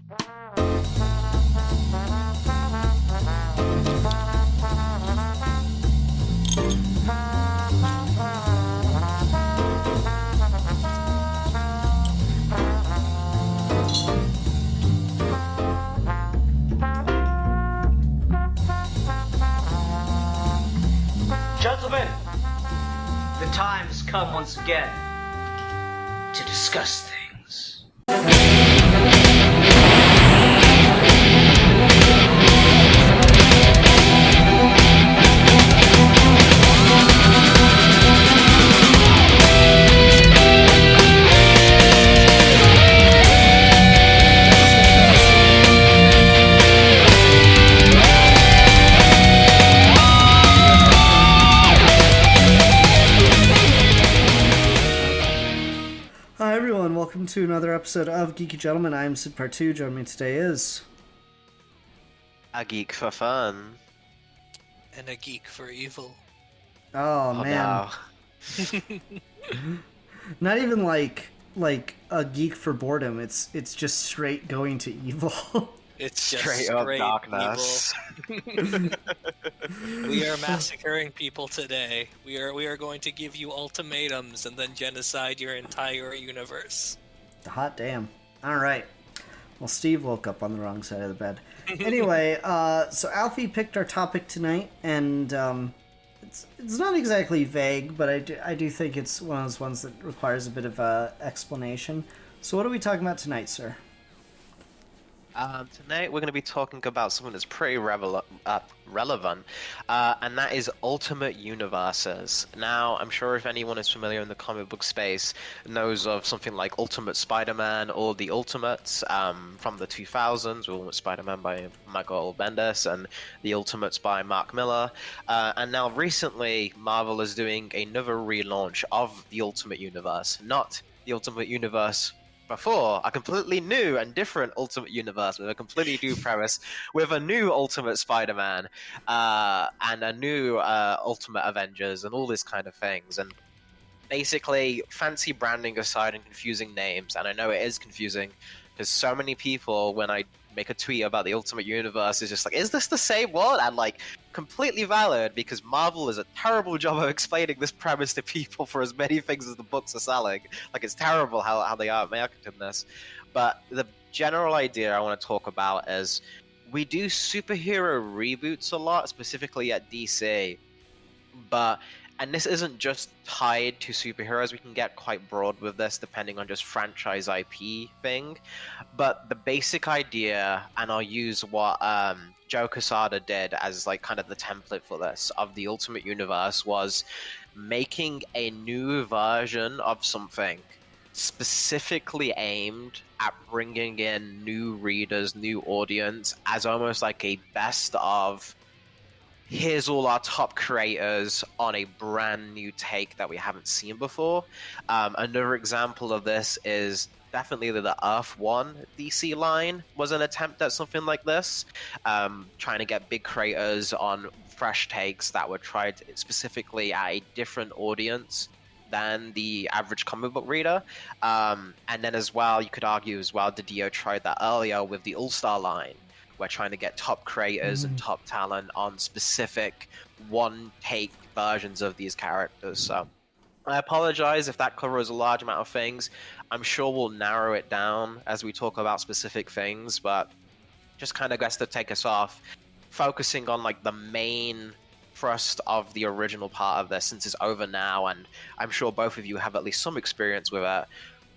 Gentlemen, the time has come once again to discuss things. Hi everyone, welcome to another episode of Geeky Gentlemen. I am Sid Part 2. Joining me today is... A geek for fun. And a geek for evil. Oh man. No. Not even like a geek for boredom. It's just straight going to evil. It's just Straight up darkness. evil. We are massacring people today. We are going to give you ultimatums and then genocide your entire universe. Hot damn. Alright. Well, Steve woke up on the wrong side of the bed. Anyway, so Alfie picked our topic tonight, and it's not exactly vague, but I do think it's one of those ones that requires a bit of explanation. So what are we talking about tonight, sir? Tonight we're going to be talking about something that's pretty relevant, and that is Ultimate Universes. Now, I'm sure if anyone is familiar in the comic book space knows of something like Ultimate Spider-Man or The Ultimates from the 2000s, Ultimate Spider-Man by Michael Bendis and The Ultimates by Mark Miller. And now recently, Marvel is doing another relaunch of the Ultimate Universe, not the Ultimate Universe before, a completely new and different Ultimate Universe with a completely new premise, with a new Ultimate Spider-Man, and a new Ultimate Avengers, and all this kind of things. And basically, fancy branding aside and confusing names, and I know it is confusing, because so many people, when I make a tweet about the Ultimate Universe, is just like, is this the same one? And like, completely valid, because Marvel is a terrible job of explaining this premise to people for as many things as the books are selling. Like, it's terrible how they are marketing this. But the general idea I want to talk about is, we do superhero reboots a lot, specifically at DC, and this isn't just tied to superheroes. We can get quite broad with this depending on just franchise IP thing. But the basic idea, and I'll use what Joe Quesada did as like kind of the template for this, of the Ultimate Universe, was making a new version of something specifically aimed at bringing in new readers, new audience, as almost like a best of, here's all our top creators on a brand new take that we haven't seen before. Another example of this is definitely the Earth 1 DC line was an attempt at something like this, trying to get big creators on fresh takes that were tried specifically at a different audience than the average comic book reader. And then as well, you could argue as well, Didio tried that earlier with the All-Star line. We're trying to get top creators and top talent on specific one-take versions of these characters. So I apologize if that covers a large amount of things. I'm sure we'll narrow it down as we talk about specific things, but just kind of gets to take us off, focusing on like the main thrust of the original part of this, since it's over now, and I'm sure both of you have at least some experience with it.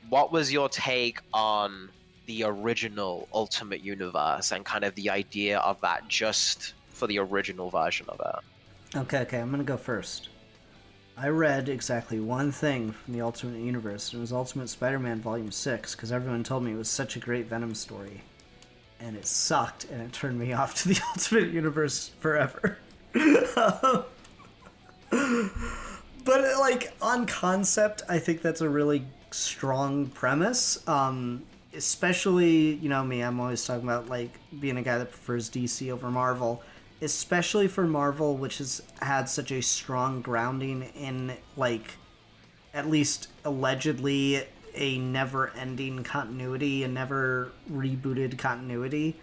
What was your take on the original Ultimate Universe and kind of the idea of that just for the original version of it? Okay, I'm gonna go first. I read exactly one thing from the Ultimate Universe, and it was Ultimate Spider-Man Volume 6, because everyone told me it was such a great Venom story. And it sucked, and it turned me off to the Ultimate Universe forever. But, like, on concept, I think that's a really strong premise. Especially, you know me, I'm always talking about, like, being a guy that prefers DC over Marvel. Especially for Marvel, which has had such a strong grounding in, like, at least allegedly a never-ending continuity, a never rebooted continuity.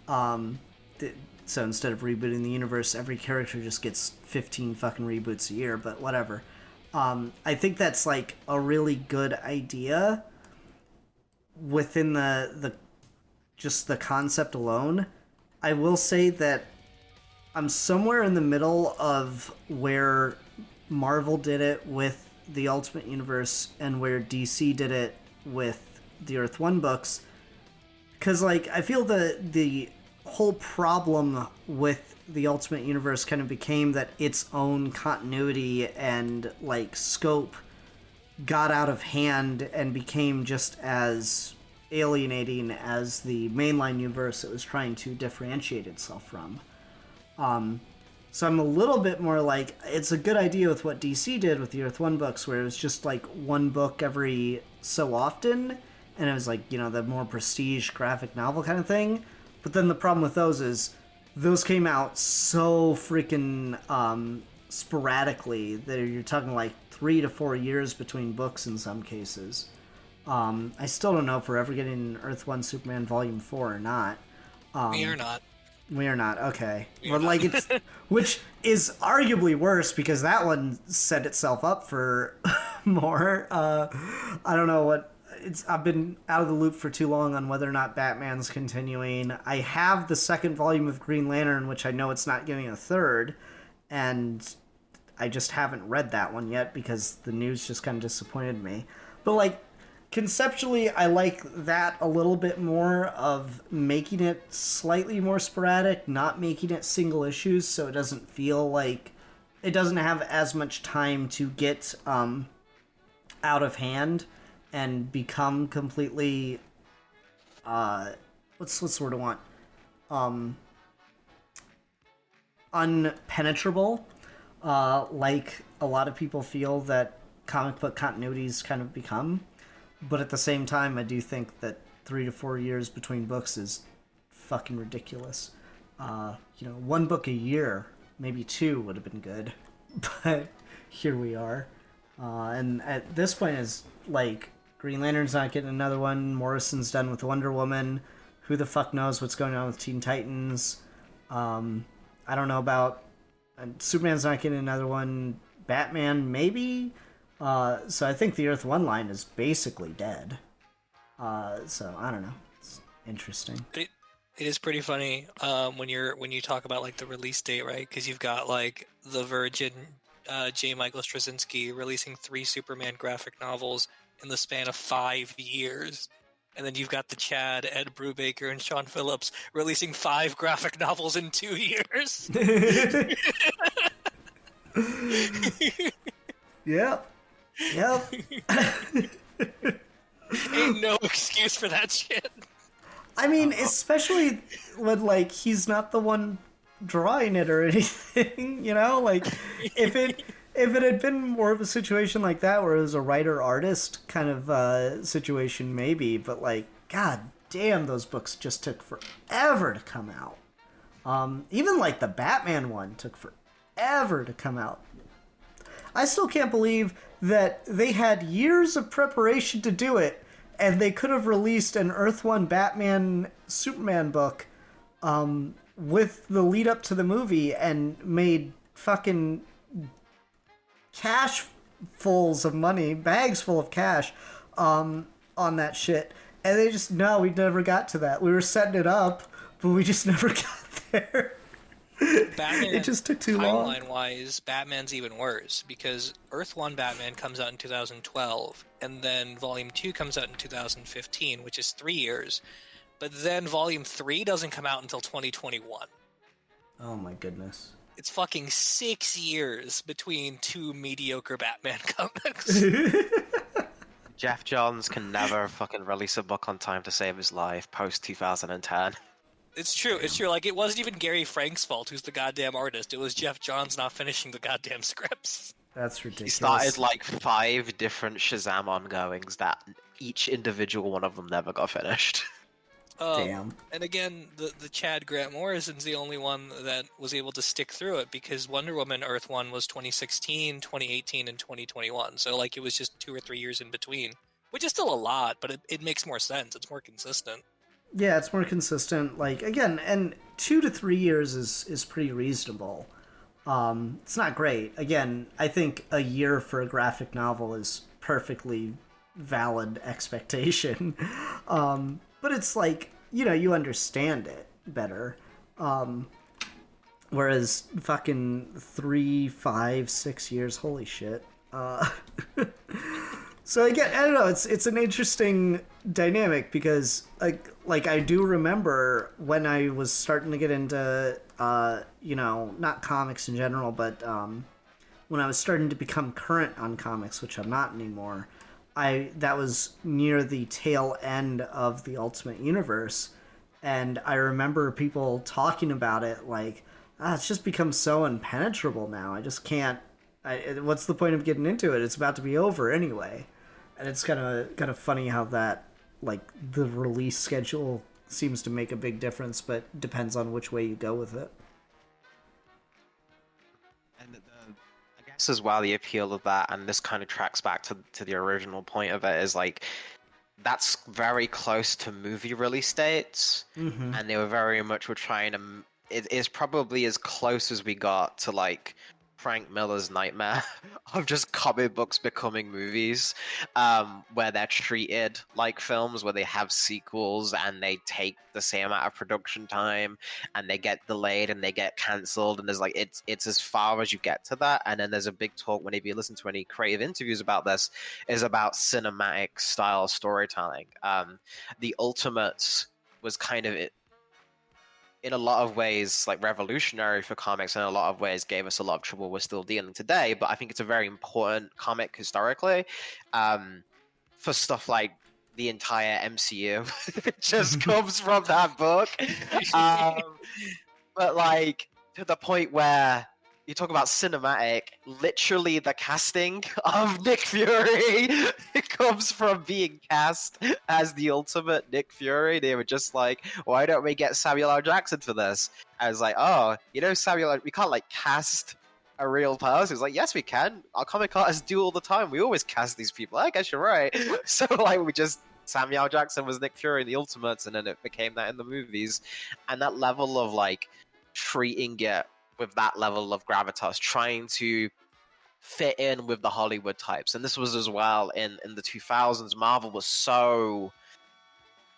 So instead of rebooting the universe, every character just gets 15 fucking reboots a year, but whatever. I think that's like a really good idea within the just the concept alone. I will say that I'm somewhere in the middle of where Marvel did it with the Ultimate Universe and where DC did it with the Earth 1 books. Because, like, I feel the whole problem with the Ultimate Universe kind of became that its own continuity and, like, scope got out of hand and became just as alienating as the mainline universe it was trying to differentiate itself from. So I'm a little bit more like, it's a good idea with what DC did with the Earth 1 books, where it was just like one book every so often, and it was like, you know, the more prestige graphic novel kind of thing. But then the problem with those is, those came out so freaking sporadically that you're talking like 3 to 4 years between books in some cases. I still don't know if we're ever getting Earth 1 Superman Volume 4 or not. We are not. We are not, okay. But like it's, which is arguably worse because that one set itself up for more. I don't know what I've been out of the loop for too long on whether or not Batman's continuing. I have the second volume of Green Lantern, which I know it's not getting a third, and I just haven't read that one yet because the news just kind of disappointed me. But like, conceptually, I like that a little bit more, of making it slightly more sporadic, not making it single issues, so it doesn't feel like it doesn't have as much time to get out of hand and become completely what's the word I want? Unpenetrable, like a lot of people feel that comic book continuities kind of become. But at the same time, I do think that 3 to 4 years between books is fucking ridiculous. You know, one book a year, maybe 2 would have been good. But here we are. And at this point is, like, Green Lantern's not getting another one. Morrison's done with Wonder Woman. Who the fuck knows what's going on with Teen Titans? I don't know about... Superman's not getting another one. Batman, maybe? So I think the Earth 1 line is basically dead. So I don't know. It's interesting. It is pretty funny when you talk about like the release date, right? Because you've got like the Virgin J. Michael Straczynski releasing 3 Superman graphic novels in the span of 5 years. And then you've got the Chad, Ed Brubaker, and Sean Phillips releasing 5 graphic novels in 2 years. Yep. Ain't no excuse for that shit. I mean, especially when, like, he's not the one drawing it or anything, you know? Like, if it had been more of a situation like that where it was a writer-artist kind of situation, maybe, but, like, god damn, those books just took forever to come out. Even, like, the Batman one took forever to come out. I still can't believe that they had years of preparation to do it, and they could have released an Earth 1 Batman Superman book with the lead up to the movie and made fucking cash fulls of money, bags full of cash on that shit. And they just, no, we never got to that. We were setting it up, but we just never got there. Batman, it just took too long. Timeline-wise, Batman's even worse, because Earth 1 Batman comes out in 2012, and then Volume 2 comes out in 2015, which is 3 years. But then Volume 3 doesn't come out until 2021. Oh my goodness. It's fucking 6 years between 2 mediocre Batman comics. Jeff Johns can never fucking release a book on time to save his life post 2010. It's true. Like, it wasn't even Gary Frank's fault, who's the goddamn artist. It was Jeff Johns not finishing the goddamn scripts. That's ridiculous. He started like 5 different Shazam ongoings that each individual one of them never got finished. Damn. And again, the Chad Grant Morrison's the only one that was able to stick through it, because Wonder Woman Earth 1 was 2016, 2018, and 2021. So, like, it was just 2 or 3 years in between, which is still a lot, but it makes more sense. It's more consistent. Yeah, it's more consistent. Like, again, and 2 to 3 years is pretty reasonable. It's not great. Again, I think a year for a graphic novel is perfectly valid expectation. But it's like, you understand it better. Whereas fucking 3, 5, 6 years, holy shit. So again, I don't know. It's an interesting dynamic because like I do remember when I was starting to get into not comics in general, but when I was starting to become current on comics, which I'm not anymore. That was near the tail end of the Ultimate Universe, and I remember people talking about it like, it's just become so impenetrable now. I just can't. What's the point of getting into it? It's about to be over anyway. And it's kind of funny how that, like, the release schedule seems to make a big difference, but depends on which way you go with it. And I guess as well, the appeal of that, and this kind of tracks back to the original point of it, is like, that's very close to movie release dates, and they were trying to. It is probably as close as we got to like Frank Miller's nightmare of just comic books becoming movies, where they're treated like films, where they have sequels and they take the same amount of production time, and they get delayed and they get cancelled, and there's like it's as far as you get to that. And then there's a big talk whenever you listen to any creative interviews about this, is about cinematic style storytelling. The Ultimates was kind of in a lot of ways like revolutionary for comics, and in a lot of ways gave us a lot of trouble we're still dealing today. But I think it's a very important comic historically, for stuff like the entire MCU. It just comes from that book. But like to the point where you talk about cinematic, literally the casting of Nick Fury it comes from being cast as the ultimate Nick Fury. They were just like, why don't we get Samuel L. Jackson for this? I was like, we can't like cast a real person. It's like, yes, we can. Our comic artists do all the time. We always cast these people. I guess you're right. So like Samuel L. Jackson was Nick Fury in the Ultimates, and then it became that in the movies. And that level of like treating it with that level of gravitas, trying to fit in with the Hollywood types. And this was as well in the 2000s. Marvel was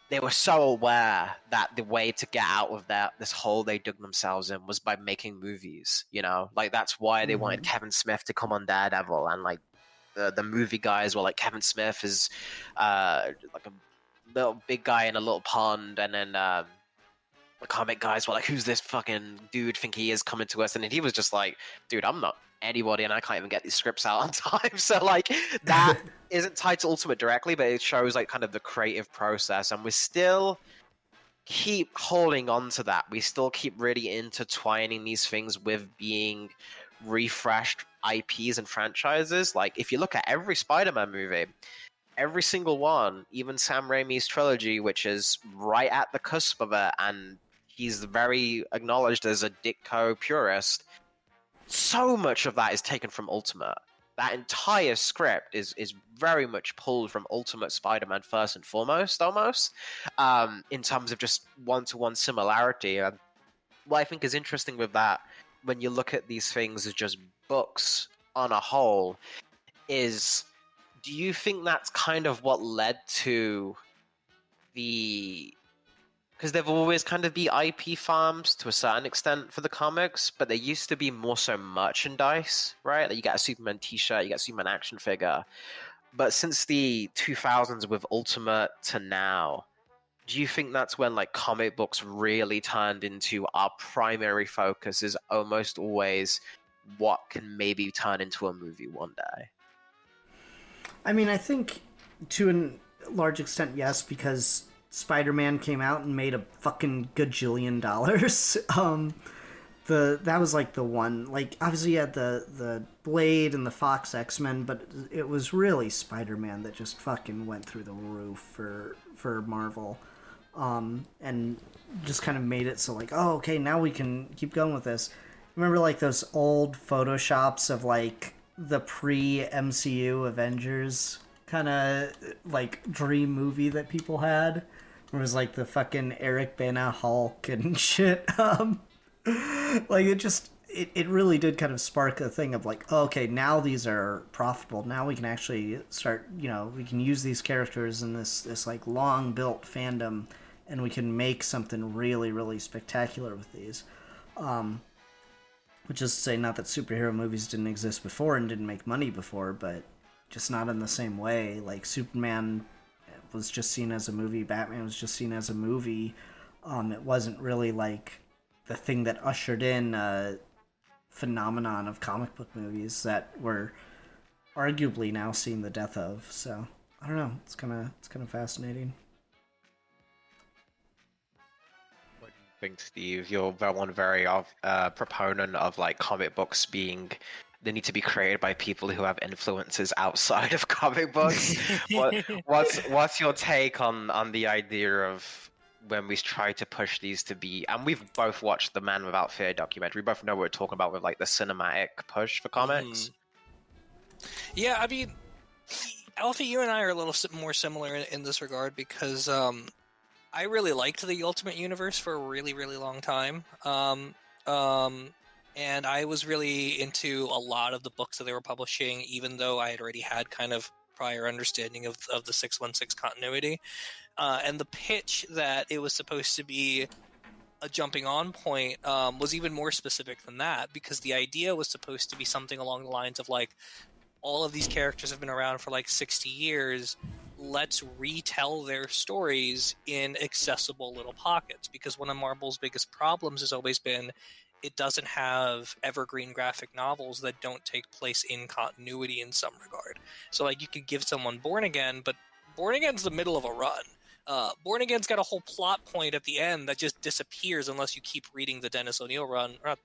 they were so aware that the way to get out of this hole they dug themselves in was by making movies, like that's why they wanted Kevin Smith to come on Daredevil, and like the movie guys were like, Kevin Smith is like a little big guy in a little pond, and then the comic guys were like, who's this fucking dude think he is coming to us? And then he was just like, dude, I'm not anybody, and I can't even get these scripts out on time. So like that isn't tied to Ultimate directly, but it shows like kind of the creative process, and we still keep holding on to that. We still keep really intertwining these things with being refreshed IPs and franchises. Like if you look at every Spider-Man movie, every single one, even Sam Raimi's trilogy, which is right at the cusp of it, and he's very acknowledged as a Ditko purist, so much of that is taken from Ultimate. That entire script is very much pulled from Ultimate Spider-Man first and foremost, almost, in terms of just one-to-one similarity. And what I think is interesting with that, when you look at these things as just books on a whole, is, do you think that's kind of what led to because they've always kind of be IP farms to a certain extent for the comics, but they used to be more so merchandise, right? Like you get a Superman t-shirt, you get a Superman action figure. But since the 2000s with Ultimate to now, do you think that's when like comic books really turned into our primary focus is almost always what can maybe turn into a movie one day? I mean, I think to a large extent, yes, because Spider-Man came out and made a fucking gajillion dollars. That was like the one. Like obviously you had the Blade and the Fox X-Men, but it was really Spider-Man that just fucking went through the roof for Marvel, and just kind of made it so like, oh, okay, now we can keep going with this. Remember like those old photoshops of like the pre-MCU Avengers kind of like dream movie that people had. It was like the fucking Eric Bana Hulk and shit. Like it really did kind of spark a thing of like, oh, okay, now these are profitable. Now we can actually start, we can use these characters in this like long built fandom, and we can make something really, really spectacular with these. Which is to say, not that superhero movies didn't exist before and didn't make money before, but just not in the same way. Like Superman was just seen as a movie, Batman was just seen as a movie. It wasn't really like the thing that ushered in a phenomenon of comic book movies that we're arguably now seeing the death of. So I don't know. It's kind of fascinating. What do you think, Steve? You're one very proponent of like comic books being. They need to be created by people who have influences outside of comic books. What's your take on the idea of when we try to push these to be? And we've both watched the Man Without Fear documentary. We both know what we're talking about with like the cinematic push for comics. Yeah, I mean, Alfie, you and I are a little more similar in this regard because I really liked the Ultimate Universe for a really, really long time. And I was really into a lot of the books that they were publishing, even though I had already had kind of prior understanding of the 616 continuity. And the pitch that it was supposed to be a jumping on point was even more specific than that, because the idea was supposed to be something along the lines of like, all of these characters have been around for like 60 years. Let's retell their stories in accessible little pockets, because one of Marvel's biggest problems has always been it doesn't have evergreen graphic novels that don't take place in continuity in some regard. So like you could give someone Born Again, but Born Again's the middle of a run. Born Again's got a whole plot point at the end that just disappears unless you keep reading the Dennis O'Neil run. Or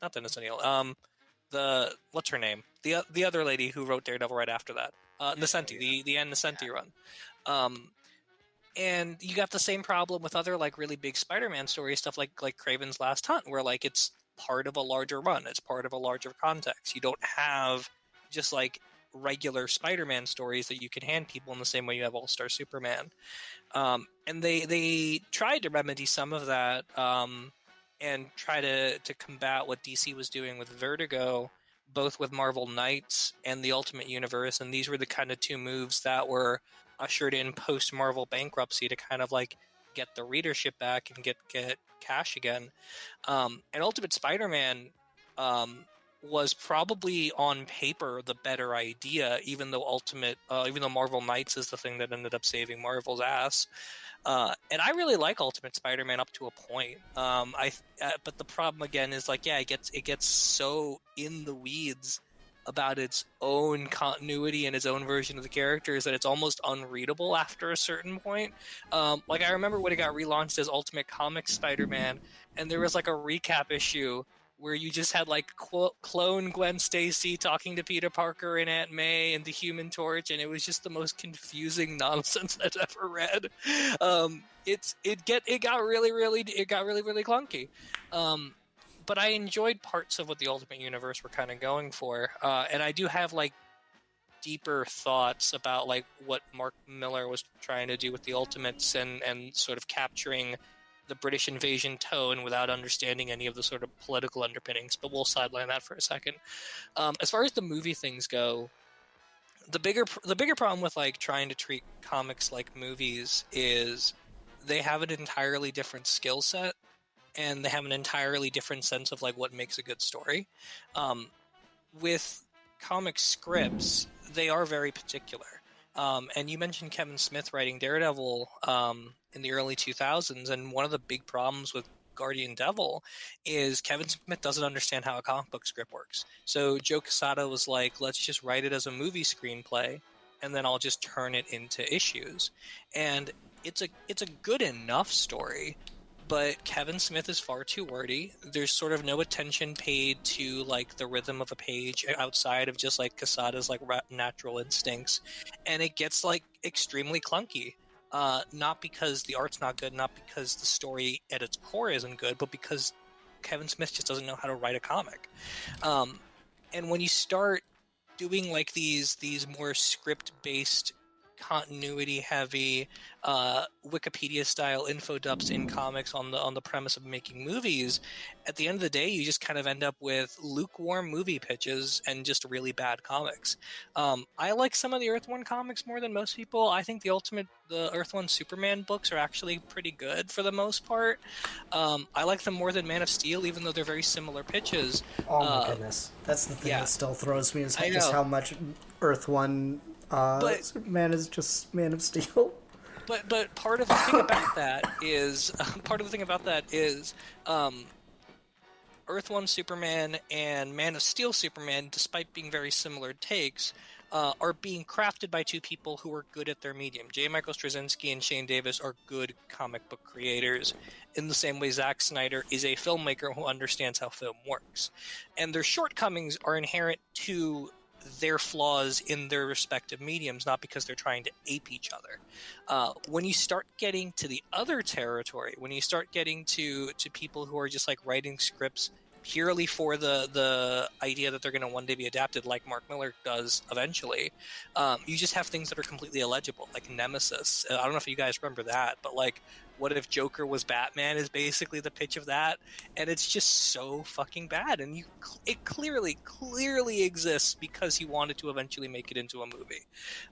not Dennis O'Neil. What's her name? The other lady who wrote Daredevil right after that. Nascenti, the Ann Nascenti run. And you got the same problem with other like really big Spider-Man story stuff like Kraven's Last Hunt, where like it's part of a larger run, it's part of a larger context. You don't have just like regular Spider-Man stories that you can hand people in the same way you have All-Star Superman. And they tried to remedy some of that and try to combat what DC was doing with Vertigo, both with Marvel Knights and the Ultimate Universe. And these were the kind of two moves that were ushered in post-Marvel bankruptcy to kind of like get the readership back and get cash again. And Ultimate Spider-Man was probably on paper the better idea, even though Marvel Knights is the thing that ended up saving Marvel's ass. And I really like Ultimate Spider-Man up to a point. But the problem again is like, yeah, it gets so in the weeds about its own continuity and its own version of the characters that it's almost unreadable after a certain point. Like I remember when it got relaunched as Ultimate Comics Spider-Man, and there was like a recap issue where you just had like clone Gwen Stacy talking to Peter Parker and Aunt May and the Human Torch, and it was just the most confusing nonsense I've ever read. It got really clunky. But I enjoyed parts of what the Ultimate Universe were kind of going for, and I do have like deeper thoughts about like what Mark Miller was trying to do with the Ultimates and sort of capturing the British invasion tone without understanding any of the sort of political underpinnings, but we'll sideline that for a second. As far as the movie things go, the bigger problem with like trying to treat comics like movies is they have an entirely different skill set, and they have an entirely different sense of like what makes a good story. With comic scripts, they are very particular. And you mentioned Kevin Smith writing Daredevil in the early 2000s, and one of the big problems with Guardian Devil is Kevin Smith doesn't understand how a comic book script works. So Joe Quesada was like, let's just write it as a movie screenplay, and then I'll just turn it into issues. And it's a good enough story, but Kevin Smith is far too wordy. There's sort of no attention paid to like the rhythm of a page outside of just like Quesada's like natural instincts, and it gets like extremely clunky. Not because the art's not good, not because the story at its core isn't good, but because Kevin Smith just doesn't know how to write a comic. And when you start doing like these more script-based continuity heavy Wikipedia style info dumps in comics on the premise of making movies, at the end of the day you just kind of end up with lukewarm movie pitches and just really bad comics. I like some of the Earth One comics more than most people. I think the Earth One Superman books are actually pretty good for the most part. I like them more than Man of Steel, even though they're very similar pitches. Oh my goodness, that's the thing yeah. that still throws me is I just know. how much Earth One Superman is just Man of Steel. But part of the thing about that is Earth One Superman and Man of Steel Superman, despite being very similar takes, are being crafted by two people who are good at their medium. J. Michael Straczynski and Shane Davis are good comic book creators, in the same way Zack Snyder is a filmmaker who understands how film works. And their shortcomings are inherent to their flaws in their respective mediums, not because they're trying to ape each other. When you start getting to the other territory, when you start getting to people who are just like writing scripts purely for the idea that they're going to one day be adapted, like Mark Miller does eventually, you just have things that are completely illegible, like Nemesis. I don't know if you guys remember that, but like, what if Joker was Batman is basically the pitch of that, and it's just so fucking bad. And it clearly exists because he wanted to eventually make it into a movie.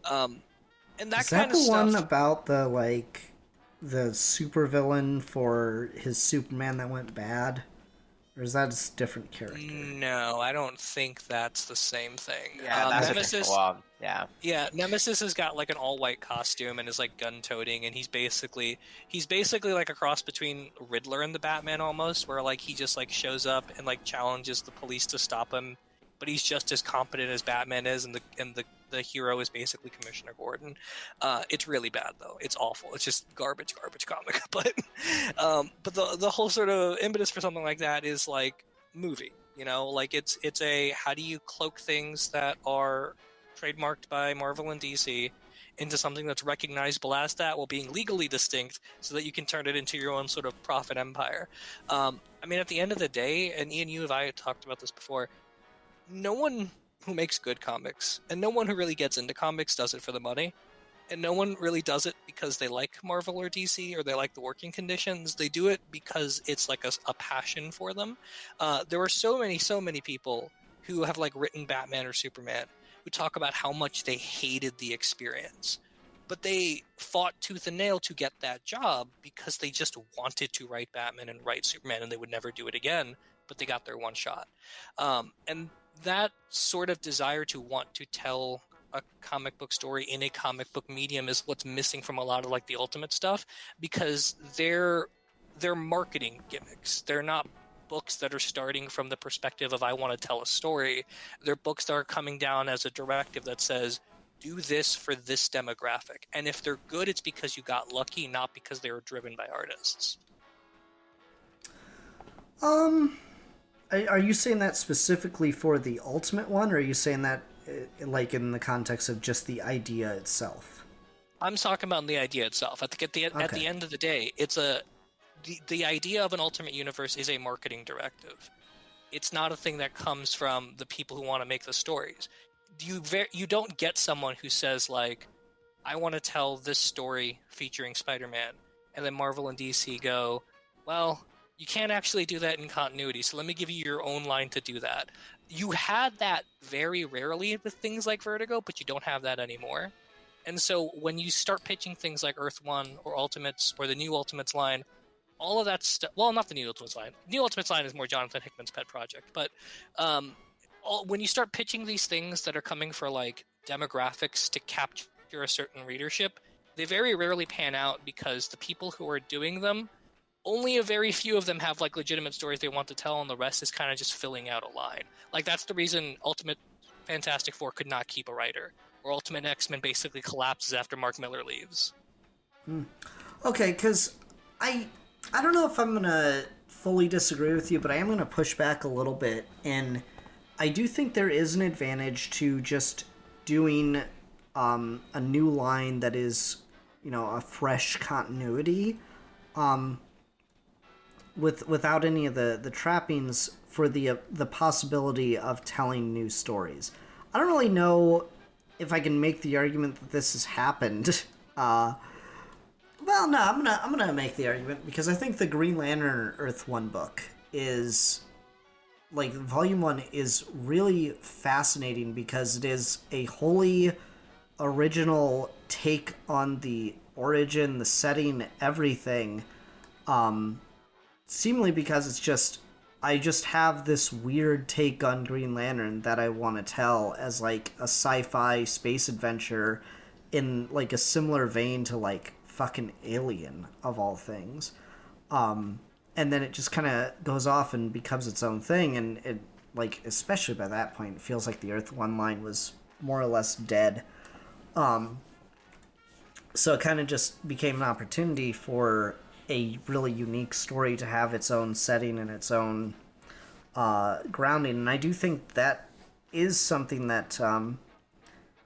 And that Is kind that of the one stuff. about the supervillain for his Superman that went bad? Or is that a different character? No, I don't think that's the same thing. Yeah, that's Nemesis. a different one. Yeah. Yeah, Nemesis has got like an all-white costume and is like gun-toting, and he's basically like a cross between Riddler and the Batman almost, where like he just like shows up and like challenges the police to stop him, but he's just as competent as Batman is, and the hero is basically Commissioner Gordon. It's really bad though. It's awful. It's just garbage comic. But the whole sort of impetus for something like that is like movie. You know, like it's a how do you cloak things that are trademarked by Marvel and DC into something that's recognizable as that while being legally distinct, so that you can turn it into your own sort of profit empire. I mean, at the end of the day, and Ian, you and I had talked about this before, no one who makes good comics and no one who really gets into comics does it for the money, and no one really does it because they like Marvel or DC or they like the working conditions. They do it because it's like a passion for them. There are so many people who have like written Batman or Superman who talk about how much they hated the experience, but they fought tooth and nail to get that job because they just wanted to write Batman and write Superman, and they would never do it again, but they got their one shot. And that sort of desire to want to tell a comic book story in a comic book medium is what's missing from a lot of like the Ultimate stuff, because they're marketing gimmicks. They're not books that are starting from the perspective of I want to tell a story. They're books that are coming down as a directive that says, do this for this demographic. And if they're good, it's because you got lucky, not because they were driven by artists. Are you saying that specifically for the Ultimate one, or are you saying that like in the context of just the idea itself? I'm talking about the idea itself. At the end of the day, it's the idea of an Ultimate Universe is a marketing directive. It's not a thing that comes from the people who want to make the stories. You don't get someone who says like, I want to tell this story featuring Spider-Man, and then Marvel and DC go, well, you can't actually do that in continuity, so let me give you your own line to do that. You had that very rarely with things like Vertigo, but you don't have that anymore. And so when you start pitching things like Earth 1 or Ultimates or the new Ultimates line, all of that stuff, well, not the new Ultimates line. New Ultimates line is more Jonathan Hickman's pet project, but when you start pitching these things that are coming for like demographics to capture a certain readership, they very rarely pan out because the people who are doing them, only a very few of them have like legitimate stories they want to tell, and the rest is kind of just filling out a line. Like that's the reason Ultimate Fantastic Four could not keep a writer, or Ultimate X-Men basically collapses after Mark Miller leaves. Okay, because I don't know if I'm gonna fully disagree with you, but I am gonna push back a little bit, and I do think there is an advantage to just doing a new line that is, you know, a fresh continuity. Without any of the trappings for the possibility of telling new stories. I don't really know if I can make the argument that this has happened. Well, no, I'm gonna make the argument because I think the Green Lantern Earth 1 book is, like, Volume 1 is really fascinating because it is a wholly original take on the origin, the setting, everything. Seemingly because it's just, I just have this weird take on Green Lantern that I want to tell as, like, a sci-fi space adventure in, like, a similar vein to, like, fucking Alien, of all things. And then it just kind of goes off and becomes its own thing, and it, like, especially by that point, it feels like the Earth 1 line was more or less dead. So it kind of just became an opportunity for a really unique story to have its own setting and its own grounding, and I do think that is something that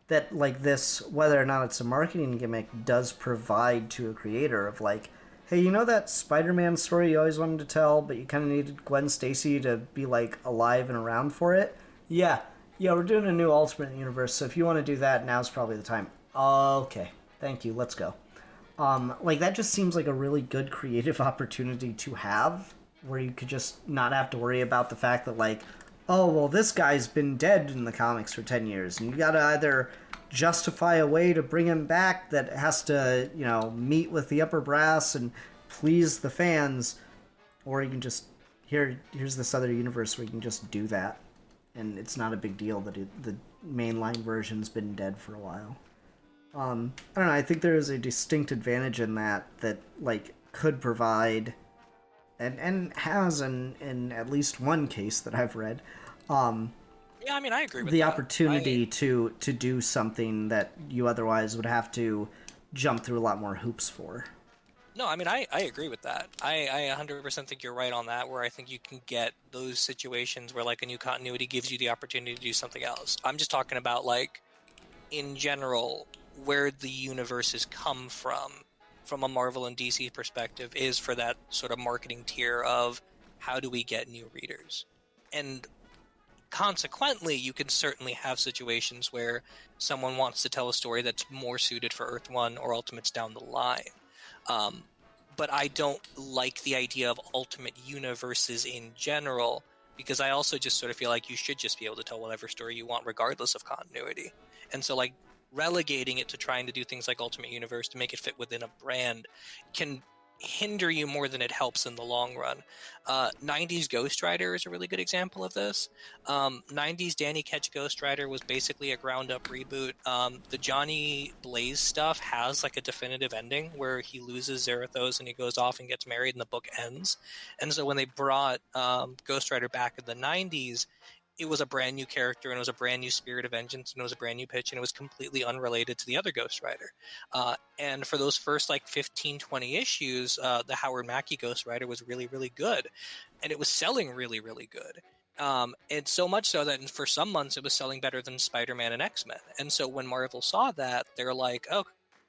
that, like, this, whether or not it's a marketing gimmick, does provide to a creator of, like, hey, you know that Spider-Man story you always wanted to tell, but you kind of needed Gwen Stacy to be, like, alive and around for it? Yeah, we're doing a new Ultimate Universe, so if you want to do that, now's probably the time. Okay, thank you, let's go. Like, that just seems like a really good creative opportunity to have, where you could just not have to worry about the fact that, like, oh, well, this guy's been dead in the comics for 10 years, and you gotta either justify a way to bring him back that has to, you know, meet with the upper brass and please the fans, or you can just, here's this other universe where you can just do that, and it's not a big deal that the mainline version's been dead for a while. I don't know, I think there is a distinct advantage in that, like, could provide, and has in at least one case that I've read, Yeah, I mean, I agree with the that. opportunity to do something that you otherwise would have to jump through a lot more hoops for. No, I mean, I agree with that. I 100% think you're right on that, where I think you can get those situations where, like, a new continuity gives you the opportunity to do something else. I'm just talking about, like, in general, where the universes come from a Marvel and DC perspective, is for that sort of marketing tier of how do we get new readers. And consequently, you can certainly have situations where someone wants to tell a story that's more suited for Earth 1 or Ultimates down the line. But I don't like the idea of Ultimate Universes in general, because I also just sort of feel like you should just be able to tell whatever story you want regardless of continuity. And so, like, relegating it to trying to do things like Ultimate Universe to make it fit within a brand can hinder you more than it helps in the long run. 90s Ghost Rider is a really good example of this. 90s Danny Ketch Ghost Rider was basically a ground up reboot. The Johnny Blaze stuff has, like, a definitive ending where he loses Zarathos and he goes off and gets married and the book ends. And so when they brought Ghost Rider back in the 90s, it was a brand new character, and it was a brand new spirit of vengeance, and it was a brand new pitch, and it was completely unrelated to the other Ghost Rider. And for those first, like, 15, 20 issues, the Howard Mackie Ghost Rider was really, really good. And it was selling really, really good. And so much so that for some months it was selling better than Spider-Man and X-Men. And so when Marvel saw that, they're like, oh,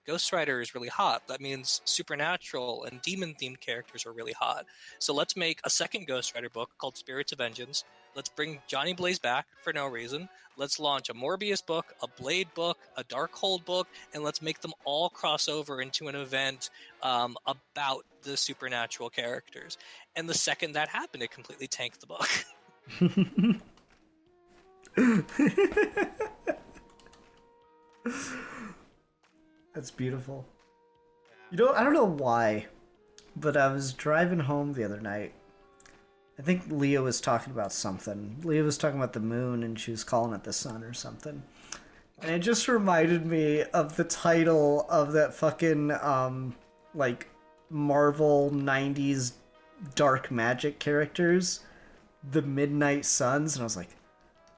Ghost Rider is really hot. That means supernatural and demon-themed characters are really hot. So let's make a second Ghost Rider book called Spirits of Vengeance. Let's bring Johnny Blaze back for no reason. Let's launch a Morbius book, a Blade book, a Darkhold book, and let's make them all cross over into an event about the supernatural characters. And the second that happened, it completely tanked the book. That's beautiful. You know, I don't know why, but I was driving home the other night. I think Leah was talking about something. Leah was talking about the moon, and she was calling it the sun or something. And it just reminded me of the title of that fucking, like, Marvel 90s dark magic characters, the Midnight Suns, and I was like,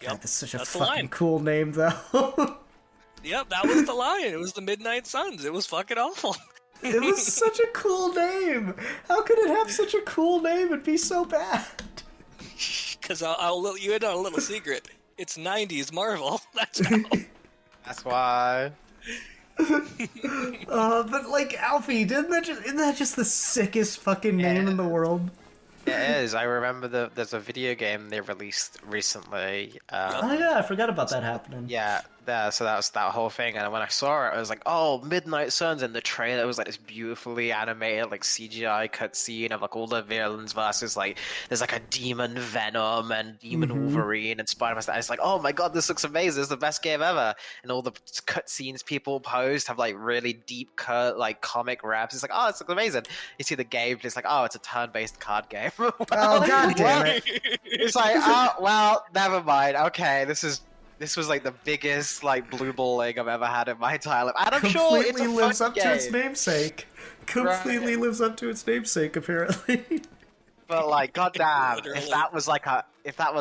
God, Yep, that's such a that's the fucking line. cool name, though. Yep, that was the line. It was the Midnight Suns. It was fucking awful. It was such a cool name. How could it have such a cool name and be so bad? Because I'll let you in on a little secret. It's 90s Marvel. That's how. That's why. But, like, Alfie, isn't that just the sickest fucking name in the world? It is. I remember there's a video game they released recently. Oh yeah, I forgot about that happening. Yeah, Yeah, so that was that whole thing, and when I saw it, I was like, "Oh, Midnight Suns!" And the trailer was like this beautifully animated, like CGI cutscene of like all the villains versus like there's like a demon Venom and demon Mm-hmm. Wolverine and Spider-Man. And it's like, "Oh my God, this looks amazing! It's the best game ever!" And all the cutscenes people post have like really deep cut, like comic raps. It's like, "Oh, it's amazing!" You see the game, it's like, "Oh, it's a turn-based card game." Oh, God damn it. It's like, oh well, never mind. Okay, this was like the biggest like blue balling I've ever had in my entire life. And I'm sure it's Completely a lives fun up to its game, namesake. Completely lives up to its namesake, apparently. but like, goddamn, Literally. if that was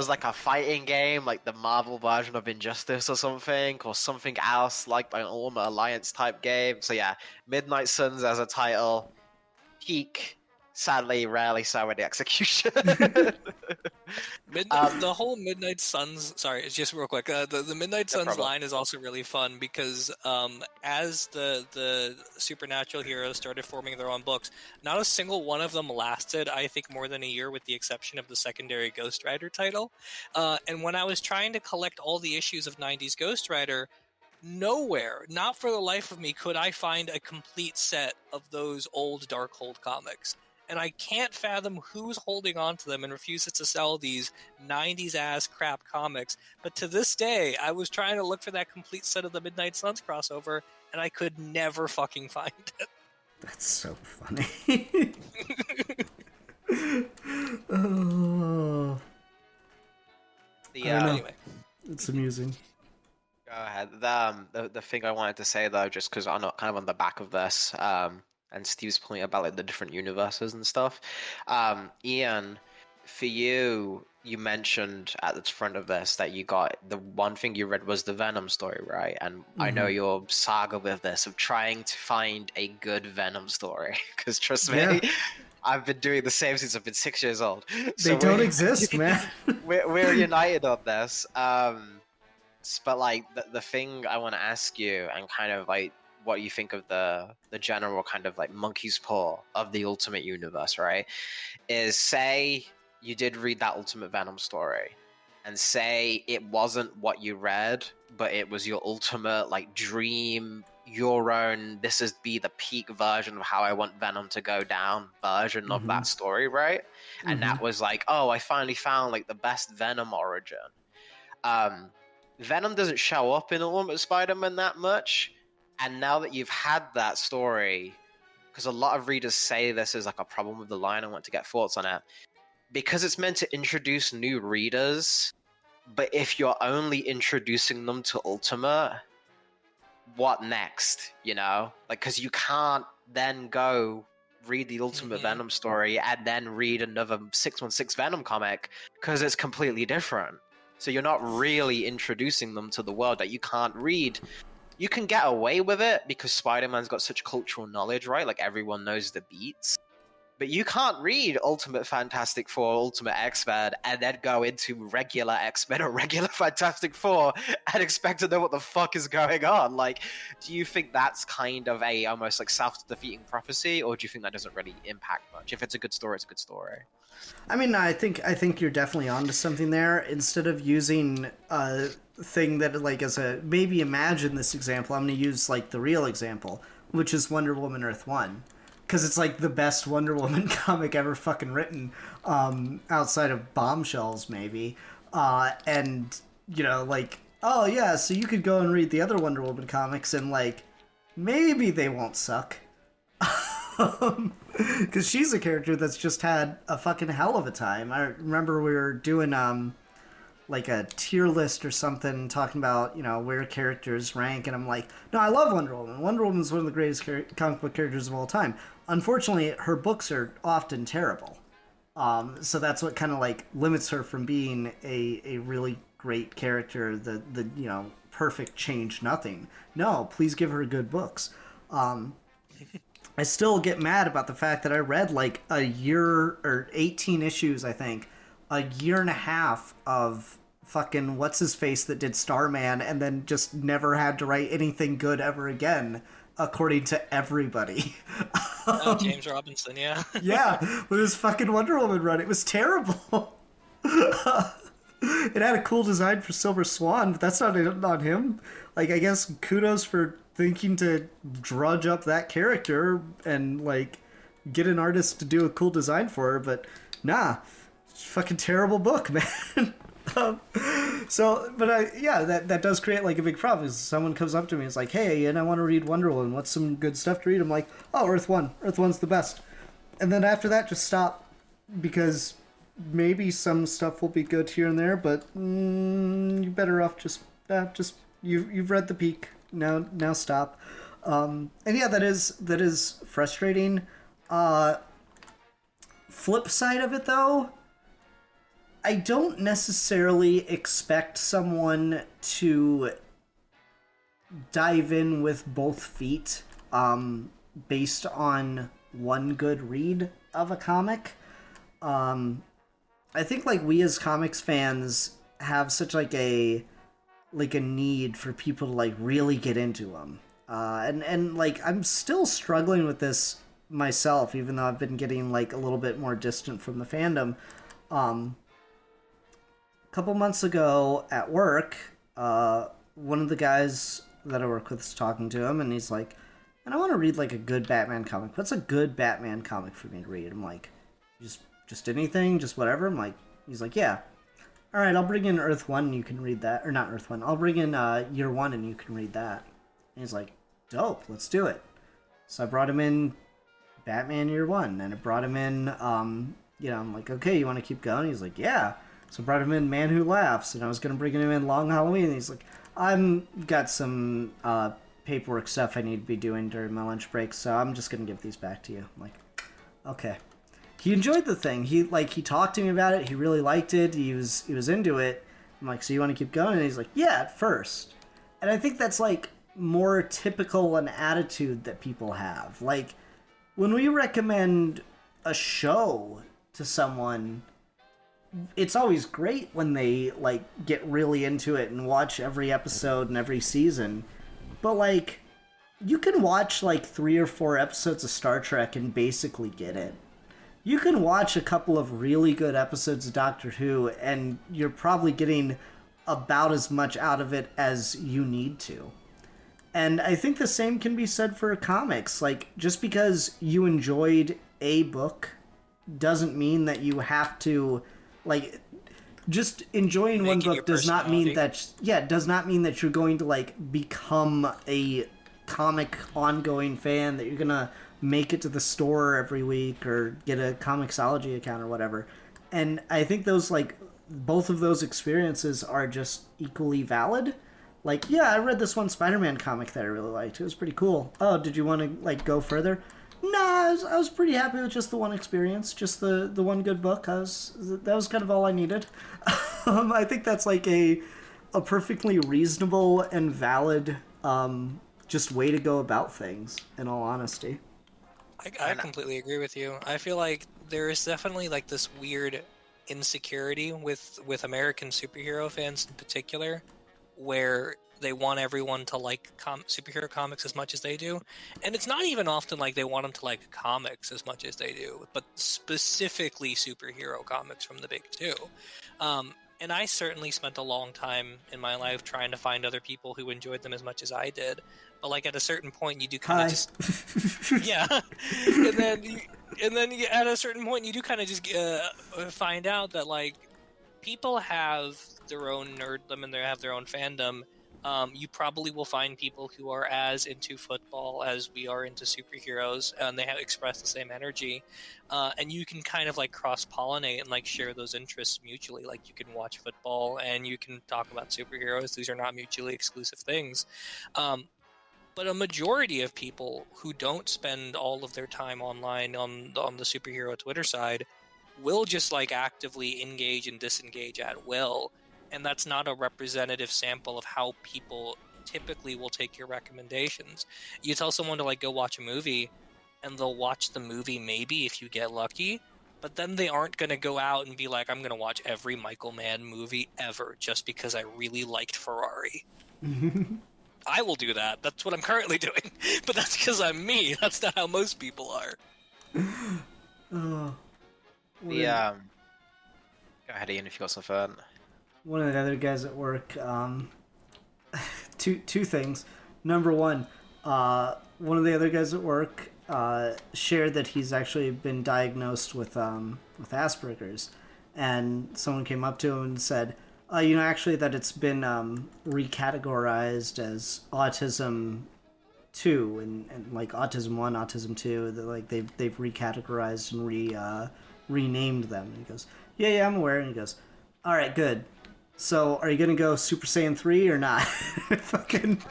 like a fighting game, like the Marvel version of Injustice or something else like an Ultimate Alliance type game. So yeah, Midnight Suns as a title, peak. Sadly, rarely so in the execution. The whole Midnight Suns. Sorry, it's just real quick. The Midnight No Suns problem. line is also really fun because as the supernatural heroes started forming their own books, not a single one of them lasted. I think more than a year, with the exception of the secondary Ghost Rider title. And when I was trying to collect all the issues of '90s Ghost Rider, nowhere, not for the life of me, could I find a complete set of those old Darkhold comics. And I can't fathom who's holding on to them and refuses to sell these 90s ass crap comics. But to this day, I was trying to look for that complete set of the Midnight Suns crossover, and I could never fucking find it. That's so funny. Oh, Anyway. it's amusing. Go ahead. The thing I wanted to say though, just because I'm not kind of on the back of this, and Steve's point about like the different universes and stuff. Ian, for you, you mentioned at the front of this that you got the one thing you read was the Venom story, right? And I know your saga with this of trying to find a good Venom story, because trust me. Yeah. I've been doing the same since I've been 6 years old. They don't exist, man. We're united on this. But like the thing I want to ask you, and kind of like what you think of the general kind of like monkey's paw of the Ultimate Universe, right? Is say you did read that Ultimate Venom story, and say it wasn't what you read, but it was your ultimate like dream, your own, this is be the peak version of how I want Venom to go down version of that story, right? And that was like, oh, I finally found like the best Venom origin. Venom doesn't show up in Ultimate Spider-Man that much, and now that you've had that story, because a lot of readers say this is like a problem with the line, I want to get thoughts on it, because it's meant to introduce new readers, but if you're only introducing them to Ultimate, what next, you know? Like, because you can't then go read the Ultimate Venom story and then read another 616 Venom comic, because it's completely different. So you're not really introducing them to the world that you can't read. You can get away with it because Spider-Man's got such cultural knowledge, right? Like everyone knows the beats. But you can't read Ultimate Fantastic Four, Ultimate X-Men, and then go into regular X-Men or regular Fantastic Four and expect to know what the fuck is going on. Like, do you think that's kind of a almost like self-defeating prophecy, or do you think that doesn't really impact much? If it's a good story, it's a good story. I mean, I think you're definitely onto something there. Instead of using a thing that, like, as a maybe imagine this example, I'm going to use like the real example, which is Wonder Woman Earth 1, because it's like the best Wonder Woman comic ever fucking written, outside of Bombshells maybe, and you know, like, oh yeah, so you could go and read the other Wonder Woman comics and like maybe they won't suck. Because she's a character that's just had a fucking hell of a time. I remember we were doing like a tier list or something, talking about, you know, where characters rank, and I'm like, no, I love Wonder Woman. Wonder Woman is one of the greatest comic book characters of all time. Unfortunately, her books are often terrible. So that's what kind of like limits her from being a really great character, the you know, perfect change nothing. No, please give her good books. I still get mad about the fact that I read like a year or 18 issues, I think, a year and a half of fucking what's his face that did Starman, and then just never had to write anything good ever again, according to everybody. James Robinson, yeah. Yeah, with his fucking Wonder Woman run, it was terrible. it had a cool design for Silver Swan, but that's not on him. Like, I guess kudos for thinking to drudge up that character and, like, get an artist to do a cool design for her, but nah, it's a fucking terrible book, man. That does create, like, a big problem. Someone comes up to me and is like, hey, and I want to read Wonder Woman. What's some good stuff to read? I'm like, oh, Earth 1. Earth 1's the best. And then after that, just stop, because maybe some stuff will be good here and there, but you're better off just you've read the peak. Now stop. And yeah, that is frustrating. Flip side of it, though, I don't necessarily expect someone to dive in with both feet based on one good read of a comic. I think, like, we as comics fans have such like a need for people to, like, really get into them. And like, I'm still struggling with this myself, even though I've been getting, like, a little bit more distant from the fandom. A couple months ago at work, one of the guys that I work with is talking to him, and he's like, and I want to read, like, a good Batman comic. What's a good Batman comic for me to read? I'm like, just anything, just whatever. I'm like, he's like, yeah. All right, I'll bring in Earth 1 and you can read that. Or not Earth 1. I'll bring in Year 1 and you can read that. And he's like, dope, let's do it. So I brought him in Batman Year 1, and I brought him in, I'm like, okay, you want to keep going? He's like, yeah. So I brought him in Man Who Laughs, and I was going to bring him in Long Halloween, and he's like, I've got some paperwork stuff I need to be doing during my lunch break, so I'm just going to give these back to you. I'm like, okay. He enjoyed the thing. He talked to me about it. He really liked it. He was into it. I'm like, so you want to keep going? And he's like, yeah, at first. And I think that's, like, more typical an attitude that people have. Like, when we recommend a show to someone, it's always great when they, like, get really into it and watch every episode and every season. But, like, you can watch, like, 3 or 4 episodes of Star Trek and basically get it. You can watch a couple of really good episodes of Doctor Who, and you're probably getting about as much out of it as you need to. And I think the same can be said for comics. Like, just because you enjoyed a book doesn't mean that you have to, like, just enjoying one book does not mean that, does not mean that you're going to, like, become a comic ongoing fan, that you're gonna make it to the store every week or get a Comixology account or whatever. And I think those, like, both of those experiences are just equally valid. Like, yeah, I read this one Spider-Man comic that I really liked. It was pretty cool. Oh, did you want to, like, go further? Nah, I was pretty happy with just the one experience, just the one good book. That was kind of all I needed. I think that's, like, a perfectly reasonable and valid just way to go about things, in all honesty. I completely agree with you. I feel like there is definitely, like, this weird insecurity with American superhero fans in particular, where they want everyone to like superhero comics as much as they do. And it's not even often like they want them to like comics as much as they do, but specifically superhero comics from the big two. And I certainly spent a long time in my life trying to find other people who enjoyed them as much as I did. But, like, at a certain point, you do kind of just... yeah. And then at a certain point, you do kind of just find out that, like, people have their own nerddom and they have their own fandom. You probably will find people who are as into football as we are into superheroes, and they have expressed the same energy. And you can kind of, like, cross-pollinate and, like, share those interests mutually. Like, you can watch football and you can talk about superheroes. These are not mutually exclusive things. But a majority of people who don't spend all of their time online on the superhero Twitter side will just, like, actively engage and disengage at will. And that's not a representative sample of how people typically will take your recommendations. You tell someone to, like, go watch a movie, and they'll watch the movie maybe if you get lucky, but then they aren't going to go out and be like, I'm going to watch every Michael Mann movie ever just because I really liked Ferrari. I will do that. That's what I'm currently doing. But that's because I'm me. That's not how most people are. Go ahead, Ian, if you got some fun. one of the other guys at work, two things. Number one, one of the other guys at work shared that he's actually been diagnosed with Asperger's, and someone came up to him and said, actually that it's been recategorized as autism 2 and like autism 1, autism 2. Like they've recategorized and renamed them. And he goes, yeah, I'm aware. And he goes, all right, good. So, are you gonna go Super Saiyan 3 or not? Fucking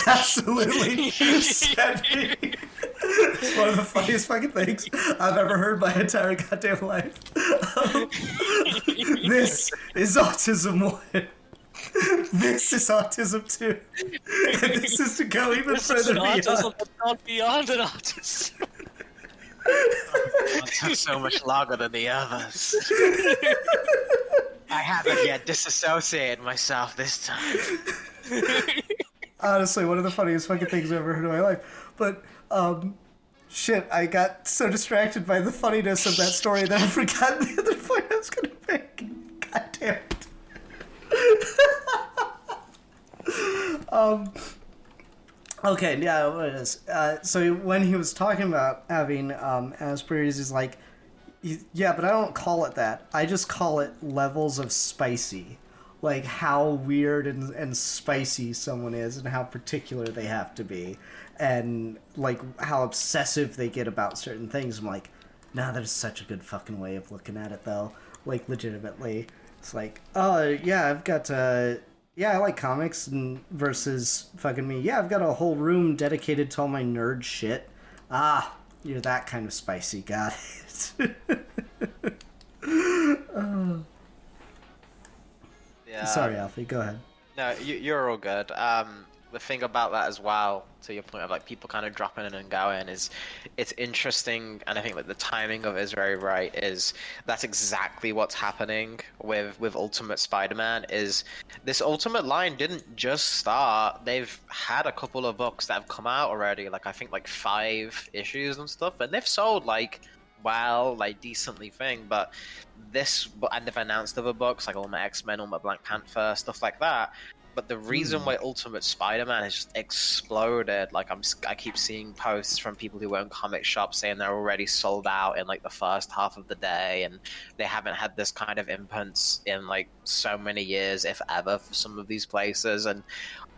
absolutely set me. It's one of the funniest fucking things I've ever heard my entire goddamn life. This is Autism 1. This is Autism 2. And this is to go even further beyond. Autism that's not beyond an autism. It's so much longer than the others. I haven't yet disassociated myself this time. Honestly, one of the funniest fucking things I've ever heard in my life. But, shit, I got so distracted by the funniness of that story that I forgot the other point I was gonna make. God damn it. Okay, yeah, what it is. So when he was talking about having Asperger's, he's like, yeah, but I don't call it that. I just call it levels of spicy. Like how weird and spicy someone is and how particular they have to be. And like how obsessive they get about certain things. I'm like, nah, that is such a good fucking way of looking at it though. Like legitimately. It's like, oh yeah, I've got yeah, I like comics and versus fucking me. Yeah, I've got a whole room dedicated to all my nerd shit. Ah, you're that kind of spicy, got it. Yeah. Sorry, Alfie, go ahead. No, you're all good. The thing about that as well, to your point of like people kind of dropping in and going, is it's interesting, and I think that the timing of it is very right. Is that's exactly what's happening with Ultimate Spider-Man? Is this Ultimate line didn't just start? They've had a couple of books that have come out already, like I think like 5 issues and stuff, and they've sold like decently thing. But and they've announced other books like Ultimate X-Men, Ultimate Black Panther, stuff like that. But the reason why Ultimate Spider-Man has just exploded, like I keep seeing posts from people who own comic shops saying they're already sold out in like the first half of the day, and they haven't had this kind of impulse in like so many years, if ever, for some of these places. And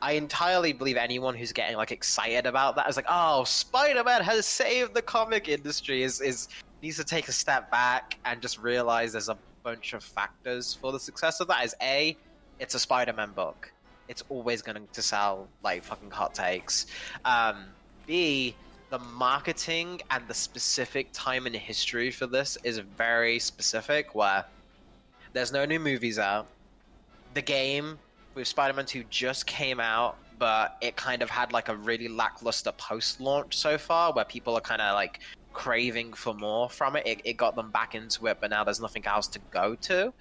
I entirely believe anyone who's getting like excited about that is like, oh, Spider-Man has saved the comic industry, is needs to take a step back and just realize there's a bunch of factors for the success of that. Is A, it's a Spider-Man book. It's always going to sell like fucking hot takes. B, the marketing and the specific time in history for this is very specific, where there's no new movies out. The game with Spider-Man 2 just came out, but it kind of had like a really lackluster post-launch so far, where people are kind of like craving for more from it. It got them back into it, but now there's nothing else to go to.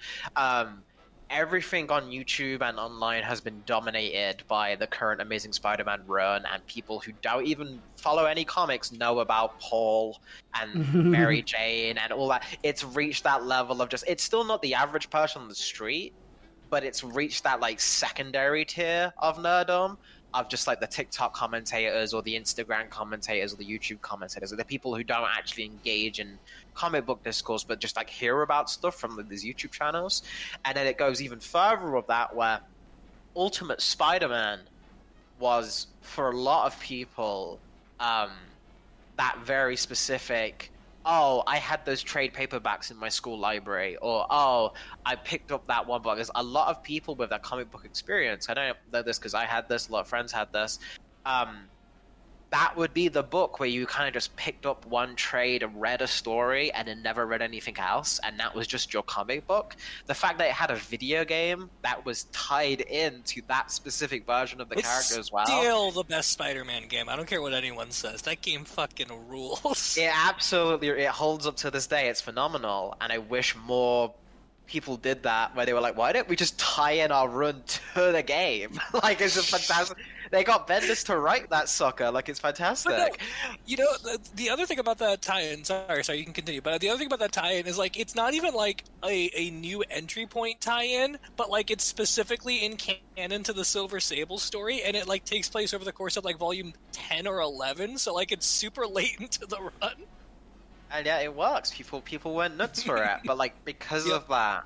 Everything on YouTube and online has been dominated by the current Amazing Spider-Man run, and people who don't even follow any comics know about Paul and Mary Jane and all that. It's reached that level of just, it's still not the average person on the street, but it's reached that like secondary tier of nerdom, of just like the TikTok commentators or the Instagram commentators or the YouTube commentators, the people who don't actually engage in comic book discourse but just like hear about stuff from these YouTube channels. And then it goes even further with that, where Ultimate Spider-Man was, for a lot of people, that very specific, oh, I had those trade paperbacks in my school library, or oh, I picked up that one book. There's a lot of people with that comic book experience. I don't know this because I had this, a lot of friends had this. That would be the book where you kind of just picked up one trade and read a story and then never read anything else, and that was just your comic book. The fact that it had a video game that was tied into that specific version of the character as well. It's still the best Spider-Man game. I don't care what anyone says. That game fucking rules. It absolutely, it holds up to this day. It's phenomenal, and I wish more people did that, where they were like, why don't we just tie in our run to the game? Like, it's a fantastic. They got Bendis to write that sucker. Like, it's But no, fantastic. the other thing about that tie-in, sorry, you can continue. But the other thing about that tie-in is like it's not even like a new entry point tie-in, but like it's specifically in canon to the Silver Sable story, and it like takes place over the course of like volume 10 or 11. So like it's super late into the run. And yeah, it works. People went nuts for it. But like, because Yep. of that,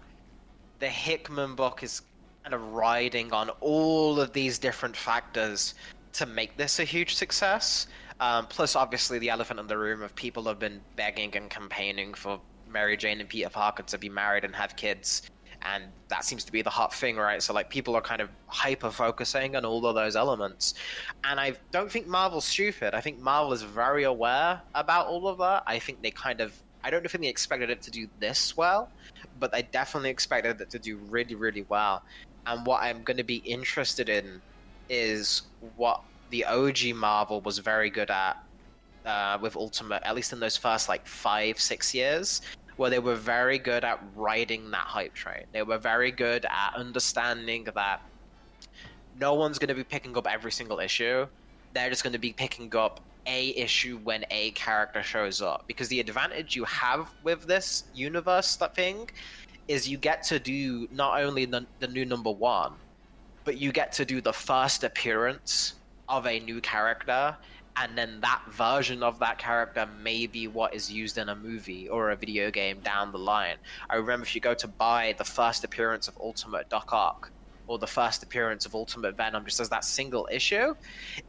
the Hickman book is kind of riding on all of these different factors to make this a huge success. Plus, obviously, the elephant in the room of people have been begging and campaigning for Mary Jane and Peter Parker to be married and have kids, and that seems to be the hot thing, right? So, like, people are kind of hyper-focusing on all of those elements. And I don't think Marvel's stupid. I think Marvel is very aware about all of that. I think they I don't think they expected it to do this well, but they definitely expected it to do really, really well. And what I'm going to be interested in is what the OG Marvel was very good at with Ultimate, at least in those first like 5-6 years, where they were very good at riding that hype train. They were very good at understanding that no one's going to be picking up every single issue. They're just going to be picking up a issue when a character shows up. Because the advantage you have with this universe thing is you get to do not only the new number one, but you get to do the first appearance of a new character, and then that version of that character may be what is used in a movie or a video game down the line. I remember if you go to buy the first appearance of Ultimate Doc Ock, or the first appearance of Ultimate Venom just as that single issue,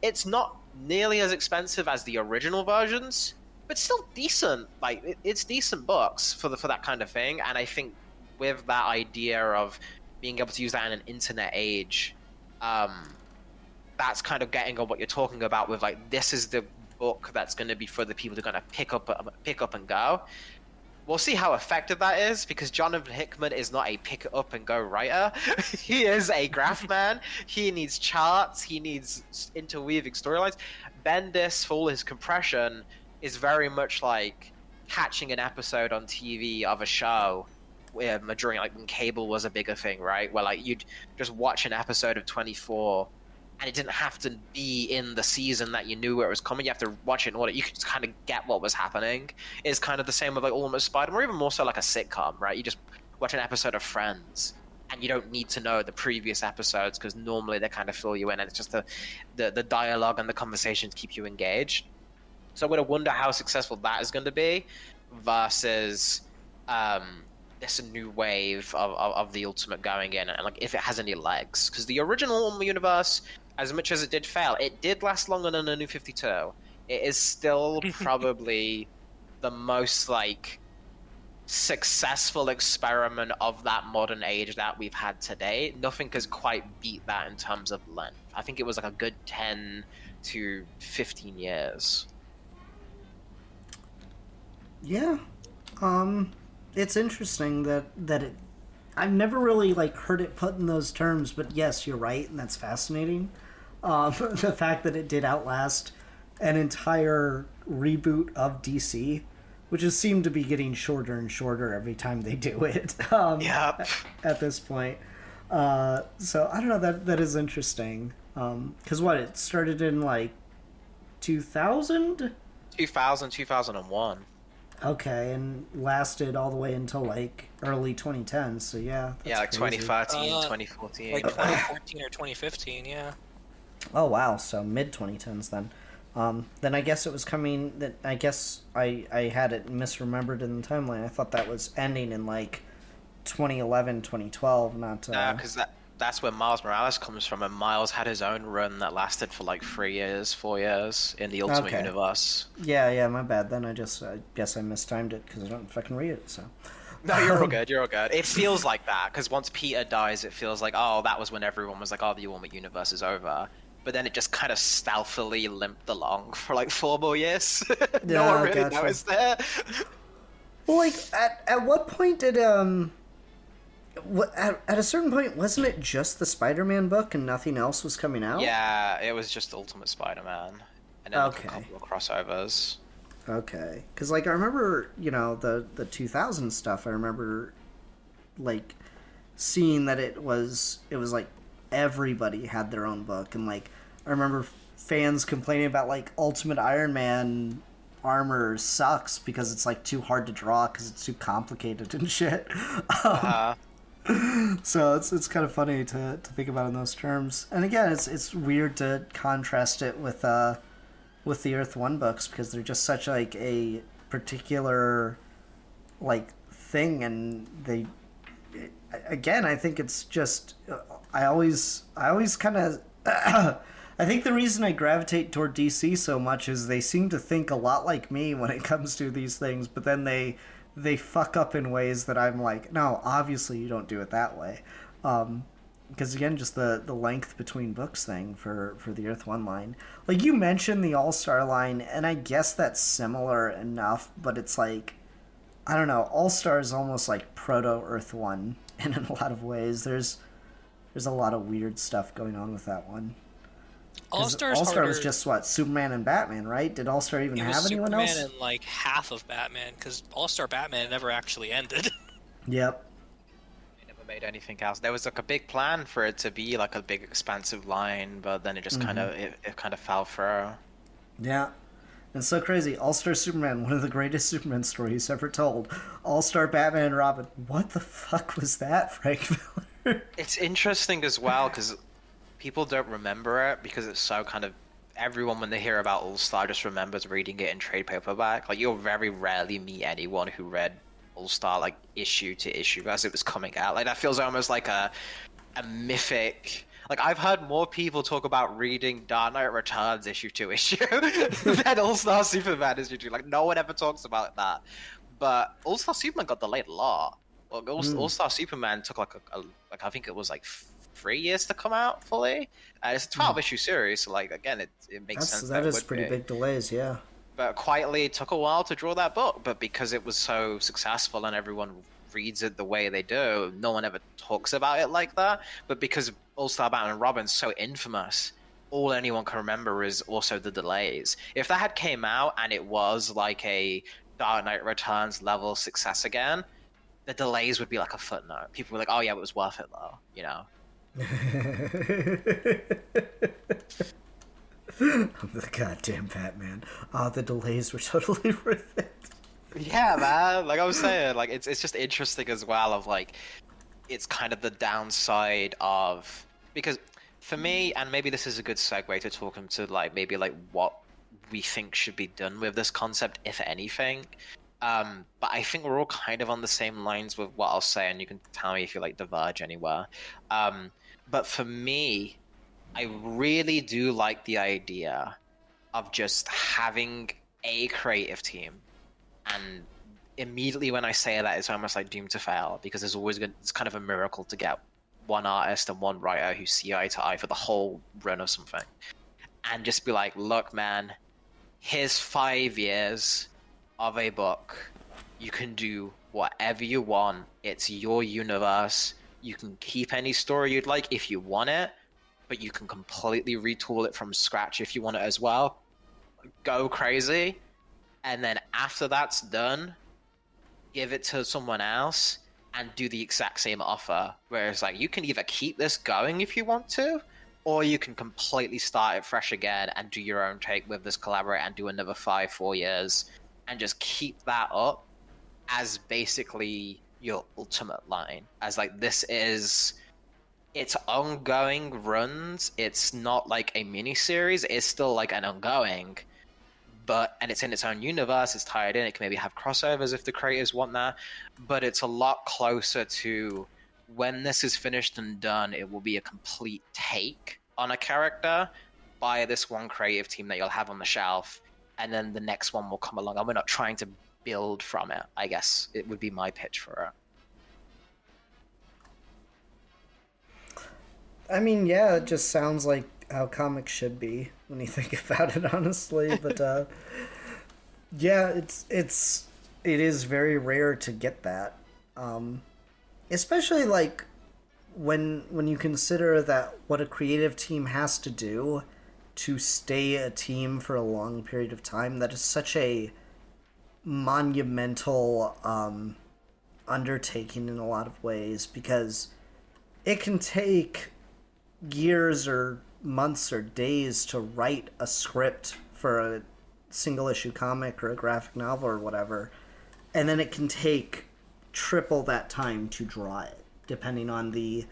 it's not nearly as expensive as the original versions, but still decent. Like, it's decent books for that kind of thing, and I think with that idea of being able to use that in an internet age, that's kind of getting on what you're talking about with like, this is the book that's going to be for the people who are going to pick up and go. We'll see how effective that is, because Jonathan Hickman is not a pick up and go writer. He is a graph man. He needs charts. He needs interweaving storylines. Bendis, for all his compression, is very much like catching an episode on TV of a show during like when cable was a bigger thing, right? Where like you'd just watch an episode of 24, and it didn't have to be in the season that you knew where it was coming. You have to watch it in order. You could just kind of get what was happening. It's kind of the same with like Ultimate Spider-Man, or even more so like a sitcom, right? You just watch an episode of Friends, and you don't need to know the previous episodes because normally they kind of fill you in, and it's just the dialogue and the conversations keep you engaged. So I'm going to wonder how successful that is going to be versus this new wave of the Ultimate going in, and like if it has any legs. Because the original universe, as much as it did fail, it did last longer than the New 52. It is still probably the most like successful experiment of that modern age that we've had today. Nothing has quite beat that in terms of length. I think it was like a good 10 to 15 years. Yeah. It's interesting that it... I've never really like heard it put in those terms, but yes, you're right, and that's fascinating. The fact that it did outlast an entire reboot of DC, which has seemed to be getting shorter and shorter every time they do it. Yep. At this point. So I don't know, that is interesting. Because what, it started in like 2000? 2001. Okay, and lasted all the way until like early 2010. So yeah, that's Yeah, like crazy. 2013, 2014. Like 2014 or 2015, yeah. Oh wow, so mid 2010s then. Then I guess it was coming. That I guess I had it misremembered in the timeline. I thought that was ending in like 2011, 2012, not. Because that's where Miles Morales comes from, and Miles had his own run that lasted for like 3 years, 4 years in the Ultimate Okay. Universe. Yeah, my bad. Then I guess I mistimed it because I don't fucking read it. So. No, you're all good. You're all good. It feels like that because once Peter dies, it feels like, oh, that was when everyone was like, oh, the Ultimate Universe is over. But then it just kind of stealthily limped along for like 4 more years. No Yeah, one really gotcha. noticed there. Well, like at what point did at a certain point wasn't it just the Spider-Man book and nothing else was coming out? Yeah, it was just Ultimate Spider-Man, and then like Okay. a couple of crossovers. Okay, because like I remember, the 2000 stuff. I remember like seeing that it was like everybody had their own book, and like I remember fans complaining about like Ultimate Iron Man armor sucks because it's like too hard to draw because it's too complicated and shit. Uh, So it's kind of funny to think about in those terms. And again, it's weird to contrast it with the Earth One books because they're just such like a particular like thing, and they again, I think it's just I always kind of I think the reason I gravitate toward DC so much is they seem to think a lot like me when it comes to these things, but then they fuck up in ways that I'm like, no, obviously you don't do it that way. Because again, just the length between books thing for the Earth One line. Like you mentioned the All Star line, and I guess that's similar enough, but it's like, I don't know, All Star is almost like proto Earth One in a lot of ways. There's a lot of weird stuff going on with that one. All Star was just what, Superman and Batman, right? Did All Star even have anyone Superman else? and like half of Batman, because All Star Batman never actually ended. Yep. they never made anything else. There was like a big plan for it to be like a big expansive line, but then it just kind of it kind of fell through. Yeah. And so crazy. All-Star Superman, one of the greatest Superman stories ever told. All-Star Batman and Robin. What the fuck was that, Frank Miller? It's interesting as well because people don't remember it because it's so kind of everyone when they hear about All Star just remembers reading it in trade paperback. Like you'll very rarely meet anyone who read All Star like issue to issue as it was coming out. Like that feels almost like a mythic. Like I've heard more people talk about reading Dark Knight Returns issue to issue than All Star Superman issue 2. Like no one ever talks about that. But All Star Superman got delayed a lot. Like, All Star Superman took like like I think it was like 3 years to come out fully. It's a 12 issue series, so like again, it makes sense. That is pretty big delays, yeah. But quietly, it took a while to draw that book. But because it was so successful and everyone reads it the way they do, no one ever talks about it like that. But because All Star Batman and Robin's so infamous, all anyone can remember is also the delays. If that had came out and it was like a Dark Knight Returns level success again, the delays would be like a footnote. People were like, "Oh yeah, it was worth it though," you know. I'm the goddamn Batman. The delays were totally worth it. Yeah, man. Like I was saying, like it's just interesting as well. Of like, it's kind of the downside of because for me, and maybe this is a good segue to talk into like maybe like what we think should be done with this concept, if anything. But I think we're all kind of on the same lines with what I'll say, and you can tell me if you like diverge anywhere. But for me, I really do like the idea of just having a creative team. And immediately when I say that, it's almost like doomed to fail because it's kind of a miracle to get one artist and one writer who see eye to eye for the whole run of something. And just be like, look, man, here's 5 years of a book. You can do whatever you want. It's your universe. You can keep any story you'd like if you want it, but you can completely retool it from scratch if you want it as well. Go crazy. And then after that's done, give it to someone else and do the exact same offer. Whereas like you can either keep this going if you want to, or you can completely start it fresh again and do your own take with this collaborate and do another 4 years and just keep that up as basically your ultimate line. As like this is it's ongoing runs. It's not like a mini series. It's still like an ongoing, and it's in its own universe. It's tied in. It can maybe have crossovers if the creators want that, but it's a lot closer to when this is finished and done. It will be a complete take on a character by this one creative team that you'll have on the shelf, and then the next one will come along. And we're not trying to build from it. I guess it would be my pitch for it. I mean, yeah, it just sounds like how comics should be when you think about it, honestly. But yeah, it is very rare to get that, especially like when you consider that what a creative team has to do to stay a team for a long period of time. That is such a monumental undertaking in a lot of ways because it can take years or months or days to write a script for a single issue comic or a graphic novel or whatever, and then it can take triple that time to draw it, depending on the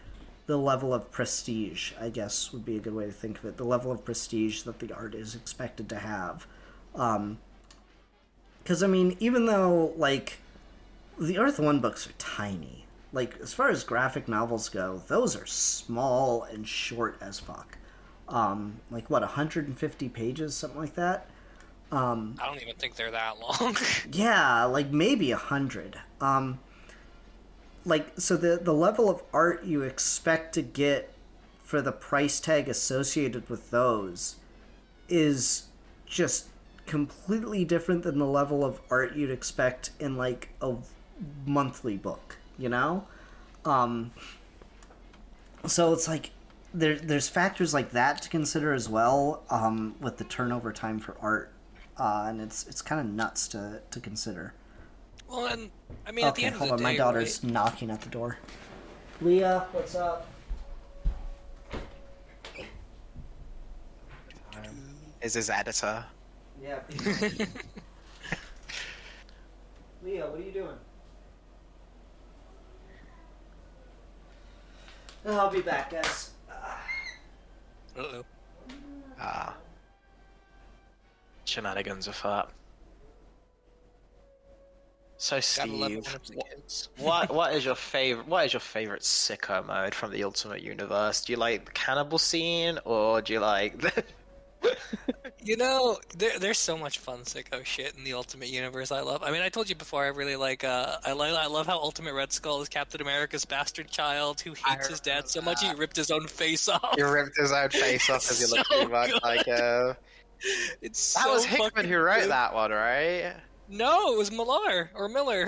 level of prestige, I guess would be a good way to think of it. The level of prestige that the art is expected to have. Because, I mean, even though, like, the Earth One books are tiny, like, as far as graphic novels go, those are small and short as fuck. Like, what, 150 pages, something like that? I don't even think they're that long. Yeah, like, maybe 100. Like, so the level of art you expect to get for the price tag associated with those is just completely different than the level of art you'd expect in, like, a monthly book, you know? So it's like, there's factors like that to consider as well, with the turnover time for art, and it's kind of nuts to consider. Well, and I mean, at the Okay, end of hold the on, day, my daughter's knocking at the door. Leah, what's up? Is his editor? Yeah. Leah, what are you doing? I'll be back, guys. Uh-oh. Shenanigans afoot. So Gotta love it Steve, when it's the kids. what is your favorite sicko mode from the Ultimate Universe? Do you like the cannibal scene, or do you like the... You know, there's so much fun sicko shit in the Ultimate Universe. I love. I mean, I told you before. I really like. I love how Ultimate Red Skull is Captain America's bastard child who hates his dad so much he ripped his own face off. He ripped his own face off because he looked So too much good. like It's That so was Hickman fucking who wrote good. that one, right? No, it was Millar or Miller.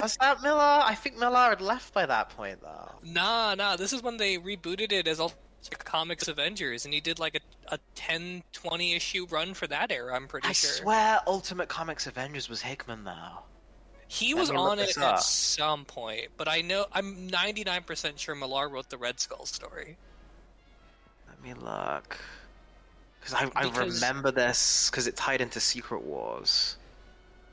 Was that Miller? I think Miller had left by that point, though. Nah. This is when they rebooted it as Ultimate Comics Avengers, and he did like a 10, 20 issue run for that era. I'm pretty I sure. swear Ultimate Comics Avengers was Hickman, though. He Let was me look on this it up. at some point, but I'm 99% sure Millar wrote the Red Skull story. Let me look. I Because- remember this because it tied into Secret Wars.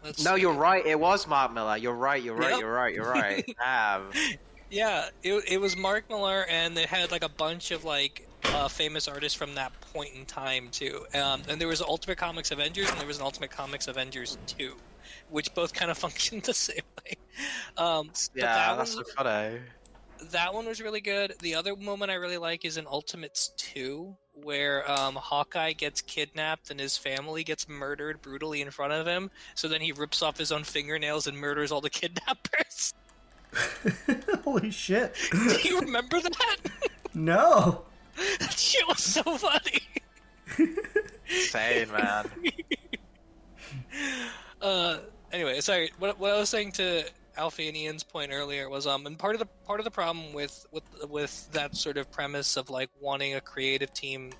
Let's No, see. you're right. It was Mark Miller. You're right. You're right. Yep. You're right. You're right. Yeah, it was Mark Millar, and they had like a bunch of like famous artists from that point in time too. And there was Ultimate Comics Avengers, and there was an Ultimate Comics Avengers 2, which both kind of functioned the same way. But Yeah, that's so funny. that one was really good. The other moment I really like is in Ultimates 2, where Hawkeye gets kidnapped and his family gets murdered brutally in front of him. So then he rips off his own fingernails and murders all the kidnappers. Holy shit. Do you remember that? No. That shit was so funny. Insane, man. Anyway, sorry. What I was saying to Alfie and Ian's point earlier was and part of the problem with that sort of premise of like wanting a creative team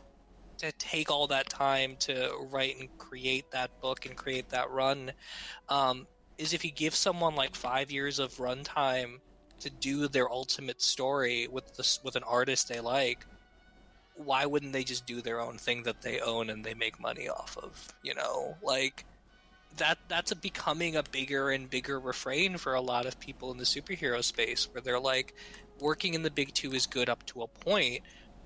to take all that time to write and create that book and create that run, is if you give someone like 5 years of runtime to do their ultimate story with an artist they like, why wouldn't they just do their own thing that they own and they make money off of? You know, like that's becoming a bigger and bigger refrain for a lot of people in the superhero space, where they're like, working in the big two is good up to a point,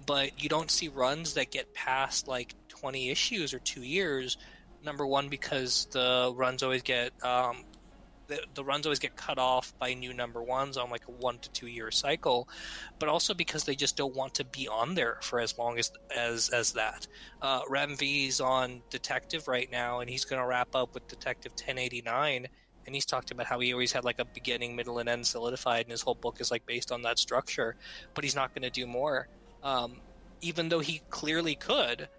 but you don't see runs that get past like 20 issues or 2 years. Number one, because the runs always get the runs always get cut off by new number ones on like a 1 to 2 year cycle, but also because they just don't want to be on there for as long as that. Ram V's on Detective right now, and he's going to wrap up with Detective 1089, and he's talked about how he always had like a beginning, middle, and end solidified, and his whole book is like based on that structure, but he's not going to do more, even though he clearly could.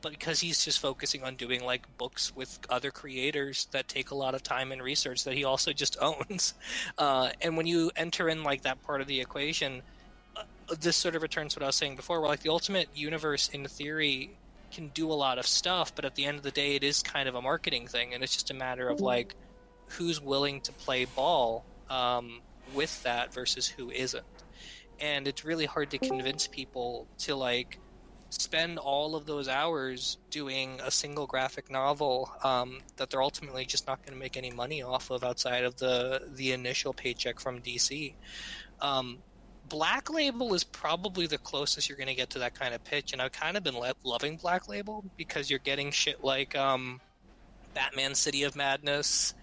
But because he's just focusing on doing like books with other creators that take a lot of time and research that he also just owns. And when you enter in like that part of the equation, this sort of returns to what I was saying before, where like the Ultimate Universe in theory can do a lot of stuff, but at the end of the day, it is kind of a marketing thing, and it's just a matter of like who's willing to play ball with that versus who isn't. And it's really hard to convince people to like spend all of those hours doing a single graphic novel that they're ultimately just not going to make any money off of outside of the initial paycheck from DC. Black Label is probably the closest you're going to get to that kind of pitch, and I've kind of been loving Black Label because you're getting shit like Batman City of Madness,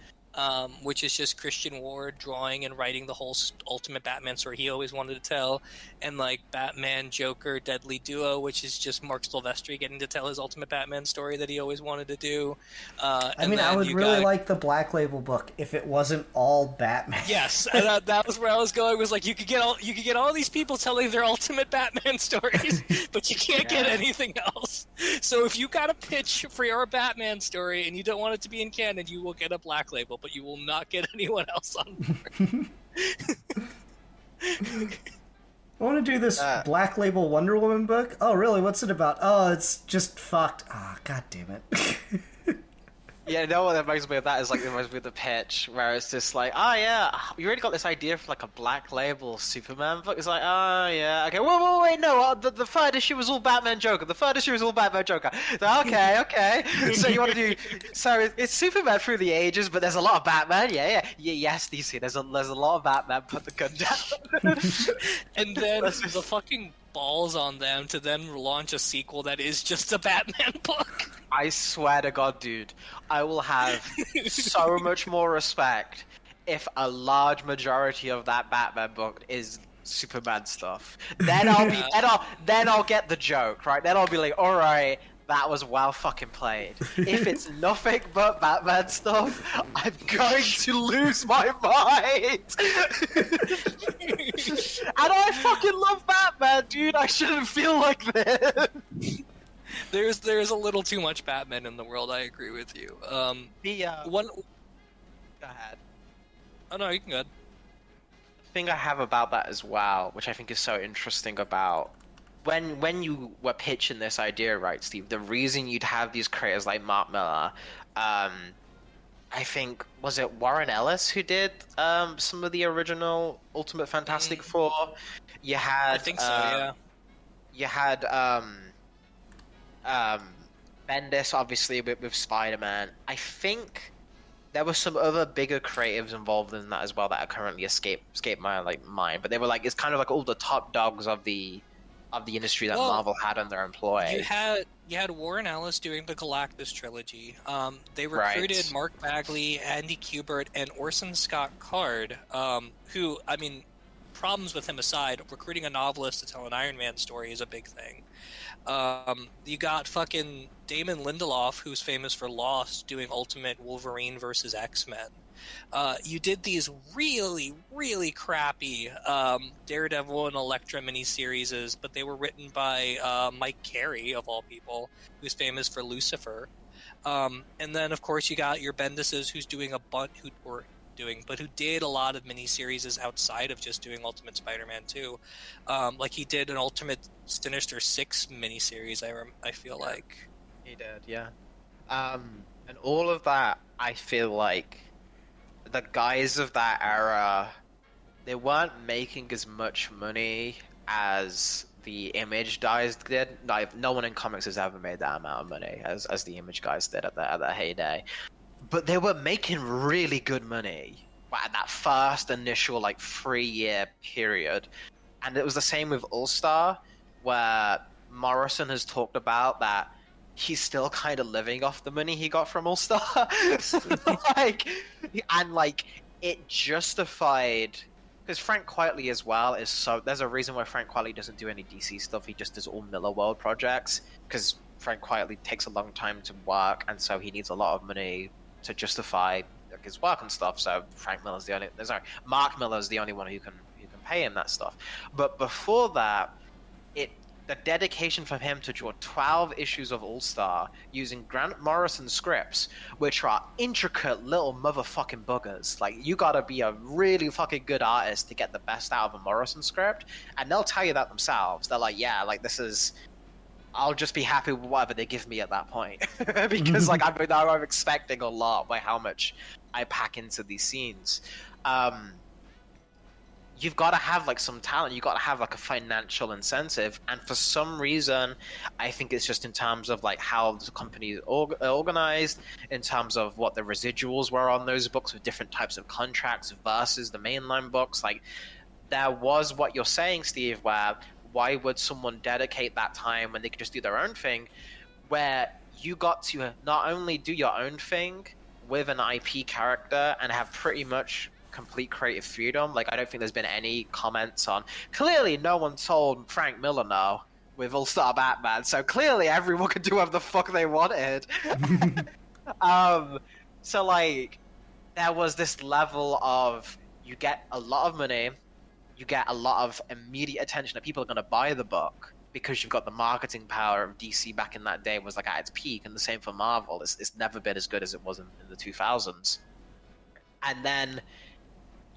which is just Christian Ward drawing and writing the whole ultimate Batman story he always wanted to tell, and like Batman Joker Deadly Duo, which is just Mark Silvestri getting to tell his ultimate Batman story that he always wanted to do. I mean, I would really like the Black Label book if it wasn't all Batman. Yes, and that was where I was going. Was like you could get all these people telling their ultimate Batman stories, but you can't get anything else. So if you got a pitch for your Batman story and you don't want it to be in canon, you will get a Black Label, but you will not get anyone else on board. I want to do this Black Label Wonder Woman book. Oh, really? What's it about? Oh, it's just fucked. Ah, god damn it. Yeah, no, what reminds me of that is like it reminds me of the pitch where it's just like, oh yeah, we already got this idea for like a Black Label Superman book. It's like, oh yeah, okay, whoa, wait, no, the third issue was all Batman Joker. The third issue was all Batman Joker. So, okay. So you want to do? So it's Superman through the ages, but there's a lot of Batman. Yeah, yes, DC. There's a lot of Batman. Put the gun down. And then the fucking balls on them to then launch a sequel that is just a Batman book. I swear to God, dude, I will have so much more respect if a large majority of that Batman book is Superman stuff. Then I'll get the joke, right? Then I'll be like, all right, that was well fucking played. If it's nothing but Batman stuff, I'm going to lose my mind. And I fucking love Batman, dude. I shouldn't feel like this. There's a little too much Batman in the world. I agree with you. Go ahead. Oh no, you can go ahead. The thing I have about that as well, which I think is so interesting about when you were pitching this idea, right, Steve? The reason you'd have these creators like Mark Millar, I think was it Warren Ellis who did some of the original Ultimate Fantastic Four. You had I think so, yeah. You had Bendis, obviously, with Spider-Man. I think there were some other bigger creatives involved in that as well that are currently escape my mind. But they were like, it's kind of like all the top dogs of the industry that Marvel had in their employ. You had Warren Ellis doing the Galactus trilogy. They recruited Mark Bagley, Andy Kubert, and Orson Scott Card, who, I mean, problems with him aside, recruiting a novelist to tell an Iron Man story is a big thing. You got fucking Damon Lindelof, who's famous for Lost, doing Ultimate Wolverine versus X-Men. You did these really, really crappy Daredevil and Elektra miniseries, but they were written by Mike Carey, of all people, who's famous for Lucifer. And then, of course, you got your Bendises, who's doing who did a lot of miniseries outside of just doing Ultimate Spider-Man 2. Like he did an Ultimate Sinister 6 miniseries, I feel like. He did, yeah. And all of that, I feel like the guys of that era, they weren't making as much money as the Image guys did. Like, no one in comics has ever made that amount of money as the Image guys did at their heyday. But they were making really good money at that first initial 3-year period. And it was the same with All-Star, where Morrison has talked about that he's still kind of living off the money he got from All-Star. It justified, because Frank Quitely as well is so, there's a reason why Frank Quitely doesn't do any DC stuff. He just does all Miller World projects, because Frank Quitely takes a long time to work, and so he needs a lot of money to justify his work and stuff. So Mark Miller's the only one who can pay him that stuff. But before that, the dedication from him to draw 12 issues of All-Star using Grant Morrison scripts, which are intricate little motherfucking buggers. Like, you gotta be a really fucking good artist to get the best out of a Morrison script, and they'll tell you that themselves. They're like, yeah, this is, I'll just be happy with whatever they give me at that point. Because I'm expecting a lot by how much I pack into these scenes. you've got to have like some talent, you got to have like a financial incentive, and for some reason I think it's just in terms of like how the company is organized, in terms of what the residuals were on those books with different types of contracts versus the mainline books. Like, there was what you're saying, Steve, where why would someone dedicate that time when they could just do their own thing, where you got to not only do your own thing with an IP character and have pretty much complete creative freedom. Like, I don't think there's been any comments on. Clearly, no one told Frank Miller no with All Star Batman, so clearly everyone could do whatever the fuck they wanted. So like, there was this level of you get a lot of money, you get a lot of immediate attention that people are going to buy the book because you've got the marketing power of DC back in that day was like at its peak, and the same for Marvel. It's never been as good as it was in the 2000s. And then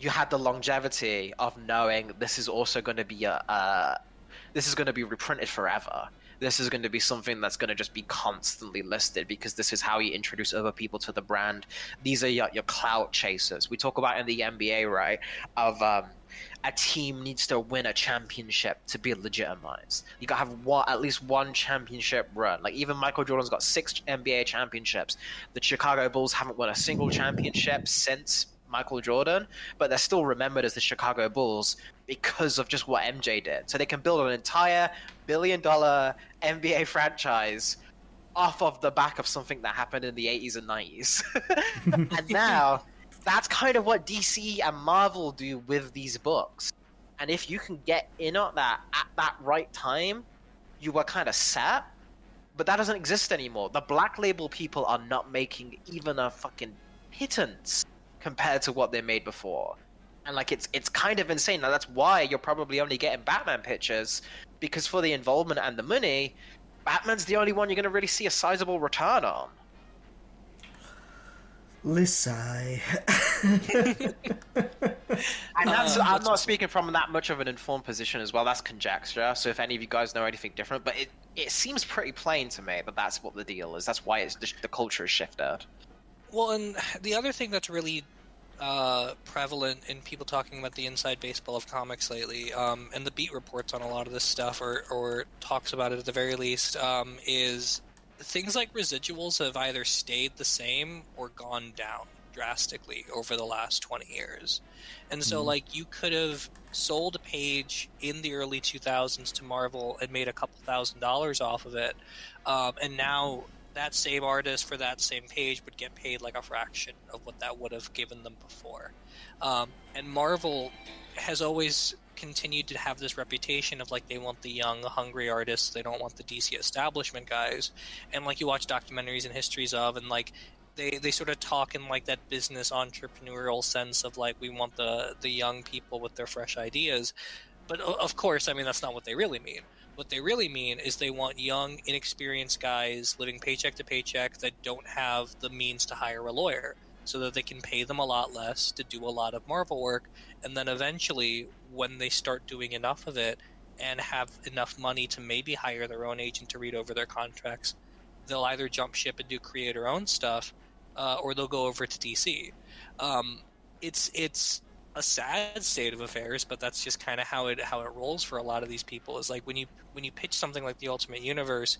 you had the longevity of knowing this is also going to be this is going to be reprinted forever. This is going to be something that's going to just be constantly listed because this is how you introduce other people to the brand. These are your clout chasers. We talk about in the NBA, right, of a team needs to win a championship to be legitimized. You got to have at least one championship run. Like, even Michael Jordan's got 6 NBA championships. The Chicago Bulls haven't won a single championship since Michael Jordan, but they're still remembered as the Chicago Bulls because of just what MJ did. So they can build an entire billion-dollar NBA franchise off of the back of something that happened in the 80s and 90s. And now, that's kind of what DC and Marvel do with these books. And if you can get in on that at that right time, you were kind of set. But that doesn't exist anymore. The Black Label people are not making even a fucking pittance compared to what they made before. And like, it's kind of insane. Now that's why you're probably only getting Batman pictures, because for the involvement and the money, Batman's the only one you're going to really see a sizable return on. Lisai. And I'm not speaking from that much of an informed position as well. That's conjecture. So if any of you guys know anything different, but it seems pretty plain to me that that's what the deal is. That's why it's the culture has shifted. Well, and the other thing that's really prevalent in people talking about the inside baseball of comics lately, and the beat reports on a lot of this stuff, or talks about it at the very least, is things like residuals have either stayed the same or gone down drastically over the last 20 years. And so, like, you could have sold a page in the early 2000s to Marvel and made a couple $1,000s off of it, and now that same artist for that same page would get paid like a fraction of what that would have given them before. And Marvel has always continued to have this reputation of like, they want the young, hungry artists, they don't want the DC establishment guys. And like, you watch documentaries and histories of, and like, they sort of talk in like that business entrepreneurial sense of like, we want the young people with their fresh ideas. But of course, I mean, that's not what they really mean. What they really mean is they want young, inexperienced guys living paycheck to paycheck that don't have the means to hire a lawyer, so that they can pay them a lot less to do a lot of Marvel work. And then eventually, when they start doing enough of it and have enough money to maybe hire their own agent to read over their contracts, they'll either jump ship and do creator-owned stuff, or they'll go over to DC. It's a sad state of affairs, but that's just kind of how it rolls for a lot of these people. Is like, when you pitch something like the Ultimate Universe,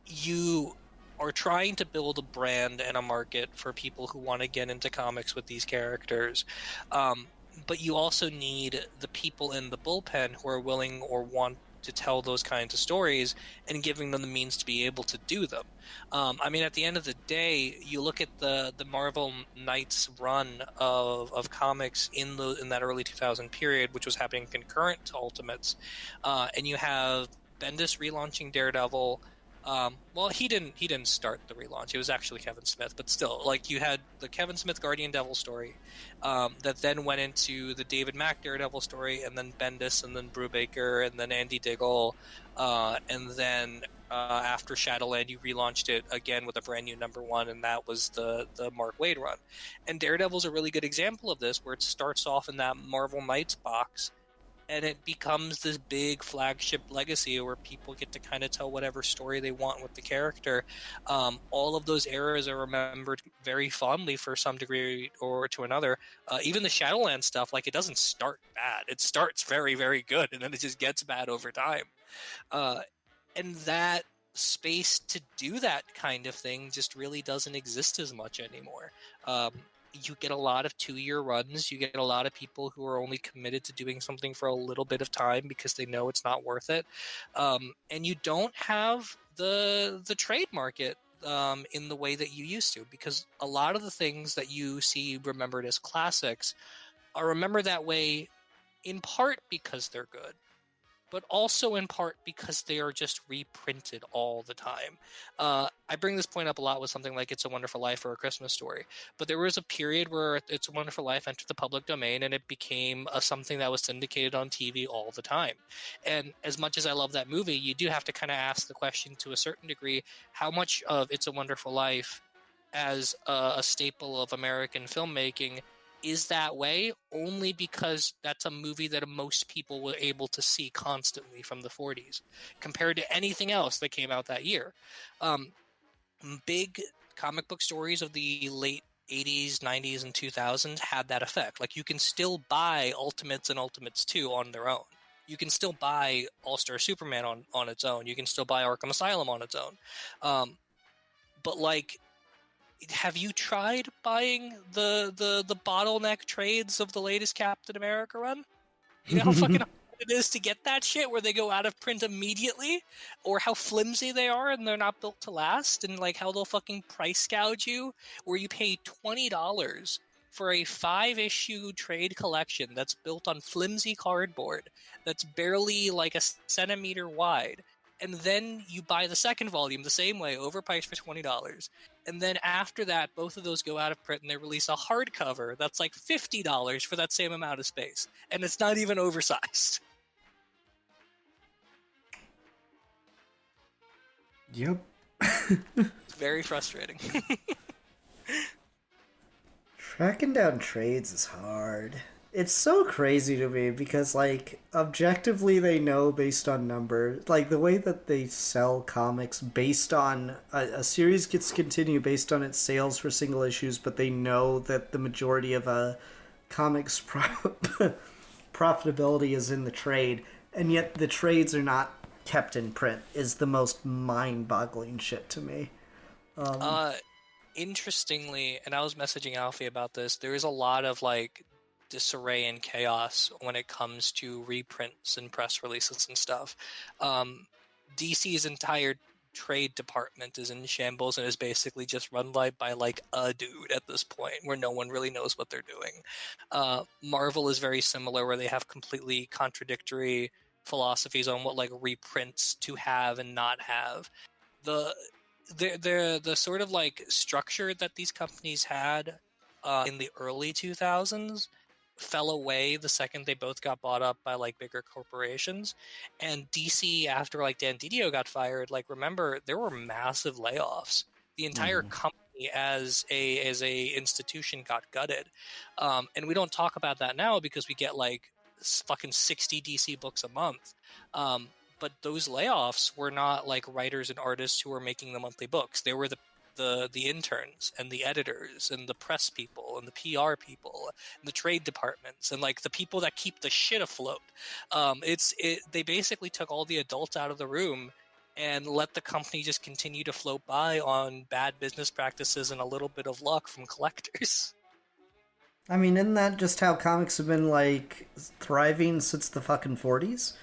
you are trying to build a brand and a market for people who want to get into comics with these characters, but you also need the people in the bullpen who are willing or want to tell those kinds of stories, and giving them the means to be able to do them. I mean, at the end of the day, you look at the Marvel Knights run of comics in that early 2000 period, which was happening concurrent to Ultimates, and you have Bendis relaunching Daredevil. Well, he didn't start the relaunch. It was actually Kevin Smith, but still, like, you had the Kevin Smith Guardian Devil story, that then went into the David Mack Daredevil story, and then Bendis, and then Brubaker, and then Andy Diggle, and then after Shadowland, you relaunched it again with a brand new #1, and that was the Mark Waid run. And Daredevil's a really good example of this, where it starts off in that Marvel Knights box, and it becomes this big flagship legacy where people get to kind of tell whatever story they want with the character. All of those eras are remembered very fondly for some degree or to another. Even the Shadowlands stuff, like, it doesn't start bad. It starts very, very good, and then it just gets bad over time. And that space to do that kind of thing just really doesn't exist as much anymore. You get a lot of 2-year runs. You get a lot of people who are only committed to doing something for a little bit of time because they know it's not worth it. And you don't have the trade market in the way that you used to, because a lot of the things that you see remembered as classics are remembered that way in part because they're good, but also in part because they are just reprinted all the time. I bring this point up a lot with something like It's a Wonderful Life or A Christmas Story, but there was a period where It's a Wonderful Life entered the public domain and it became something that was syndicated on TV all the time. And as much as I love that movie, you do have to kind of ask the question to a certain degree, how much of It's a Wonderful Life as a staple of American filmmaking is that way only because that's a movie that most people were able to see constantly from the 40s compared to anything else that came out that year. Big comic book stories of the late 80s, 90s, and 2000s had that effect. Like, you can still buy Ultimates and Ultimates 2 on their own. You can still buy All-Star Superman on its own. You can still buy Arkham Asylum on its own. But, like, have you tried buying the bottleneck trades of the latest Captain America run? You know how fucking hard it is to get that shit where they go out of print immediately? Or how flimsy they are and they're not built to last? And like how they'll fucking price gouge you where you pay $20 for a 5-issue trade collection that's built on flimsy cardboard that's barely like a centimeter wide. And then you buy the second volume the same way, overpriced for $20. And then after that, both of those go out of print and they release a hardcover that's like $50 for that same amount of space. And it's not even oversized. Yep. It's very frustrating. Tracking down trades is hard. It's so crazy to me because, like, objectively they know based on numbers. Like, the way that they sell comics based on... A series gets to continue based on its sales for single issues, but they know that the majority of a comic's profitability is in the trade, and yet the trades are not kept in print is the most mind-boggling shit to me. Interestingly, and I was messaging Alfie about this, there is a lot of, like, disarray and chaos when it comes to reprints and press releases and stuff. DC's entire trade department is in shambles and is basically just run by like a dude at this point, where no one really knows what they're doing. Marvel is very similar, where they have completely contradictory philosophies on what like reprints to have and not have. The sort of like structure that these companies had in the early 2000s fell away the second they both got bought up by like bigger corporations. And DC, after like Dan Didio got fired, like, remember, there were massive layoffs. The entire company as a institution got gutted. And we don't talk about that now because we get like fucking 60 DC books a month. But those layoffs were not like writers and artists who were making the monthly books. They were the interns and the editors and the press people and the PR people and the trade departments and like the people that keep the shit afloat. They basically took all the adults out of the room and let the company just continue to float by on bad business practices and a little bit of luck from collectors. I mean, isn't that just how comics have been, like, thriving since the fucking 40s?